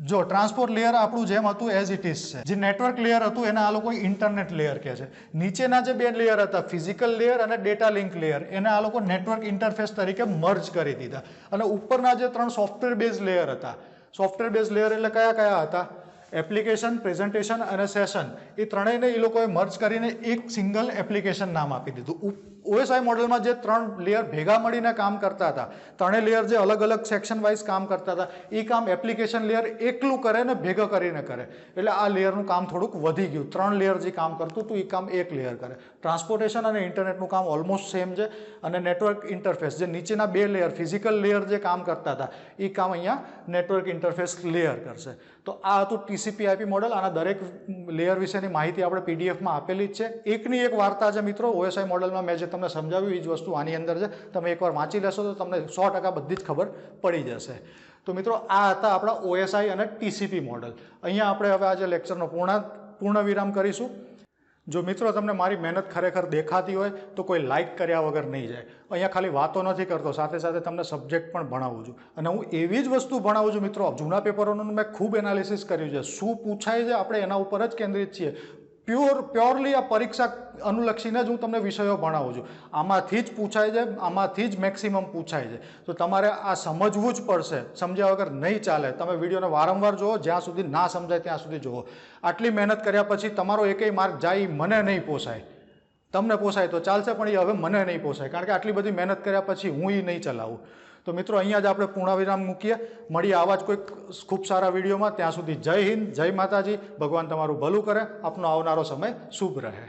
જો ટ્રાન્સપોર્ટ લેયર આપણું જેમ હતું એઝ ઇટ ઇઝ છે. જે નેટવર્ક લેયર હતું એને આ લોકો ઇન્ટરનેટ લેયર કહે છે. નીચેના જે બે લેયર હતા, ફિઝિકલ લેયર અને ડેટા લિંક લેયર, એને આ લોકો નેટવર્ક ઇન્ટરફેસ તરીકે મર્જ કરી દીધા. અને ઉપરના જે 3 સોફ્ટવેર બેઝ લેયર હતા, સોફ્ટવેર બેઝ લેયર એટલે કયા હતા? એપ્લિકેશન, પ્રેઝન્ટેશન અને સેશન. એ ત્રણેયને એ લોકોએ મર્જ કરીને એક સિંગલ એપ્લિકેશન નામ આપી દીધું. OSI મોડલમાં જે 3 લેયર ભેગા મળીને કામ કરતા હતા, ત્રણેય લેયર જે અલગ અલગ સેક્શન વાઇઝ કામ કરતા હતા, એ કામ એપ્લિકેશન લેયર એકલું કરે ને ભેગા કરીને કરે. એટલે આ લેયરનું કામ થોડુંક વધી ગયું. 3 લેયર જે કામ કરતું હતું એ કામ એક લેયર કરે. ટ્રાન્સપોર્ટેશન અને ઇન્ટરનેટનું કામ ઓલમોસ્ટ સેમ છે. અને નેટવર્ક ઇન્ટરફેસ, જે નીચેના 2 લેયર, ફિઝિકલ લેયર જે કામ કરતા હતા, એ કામ અહીંયા નેટવર્ક ઇન્ટરફેસ લેયર કરશે. તો આ હતું TCP/IP મોડલ. આના દરેક લેયર વિશેની માહિતી આપણે PDFમાં આપેલી જ છે. એકની એક વાર્તા છે મિત્રો. OSI મોડલમાં મેં જે તમને સમજાવ્યું એ જ વસ્તુ આની અંદર છે. તમે એકવાર વાંચી લેશો તો તમને 100% બધી જ ખબર પડી જશે. તો મિત્રો આ હતા આપણા OSI અને TCP મોડલ. અહીંયા આપણે હવે આજે લેક્ચરનો પૂર્ણ વિરામ કરીશું. જો મિત્રો તમને મારી મહેનત ખરેખર દેખાતી હોય તો કોઈ લાઇક કર્યા વગર નહીં જાય. અહીંયા ખાલી વાતો નથી કરતો, સાથે સાથે તમને સબ્જેક્ટ પણ ભણાવું છું. અને હું એવી જ વસ્તુ ભણાવું છું મિત્રો. જૂના પેપરોનું મેં ખૂબ એનાલિસિસ કર્યું છે. શું પૂછાય છે આપણે એના ઉપર જ કેન્દ્રિત છીએ. પ્યોરલી આ પરીક્ષા અનુલક્ષીને જ હું તમને વિષયો ભણાવું છું. આમાંથી જ પૂછાય છે, આમાંથી જ મેક્સિમમ પૂછાય છે. તો તમારે આ સમજવું જ પડશે. સમજ્યા વગર નહીં ચાલે. તમે વિડીયોને વારંવાર જુઓ, જ્યાં સુધી ના સમજાય ત્યાં સુધી જુઓ. આટલી મહેનત કર્યા પછી તમારો એકેય માર્ક જાય એ મને નહીં પોસાય. તમને પોસાય તો ચાલશે, પણ એ હવે મને નહીં પોસાય, કારણ કે આટલી બધી મહેનત કર્યા પછી હું એ નહીં ચલાવું. તો મિત્રો, અહીંયા જ આપણે પૂર્ણવિરામ મૂકીએ. મળીએ આવા જ કોઈક ખૂબ સારા વિડીયોમાં. ત્યાં સુધી જય હિન્દ, જય માતાજી. ભગવાન તમારું ભલું કરે. આપનો આવનારો સમય શુભ રહે.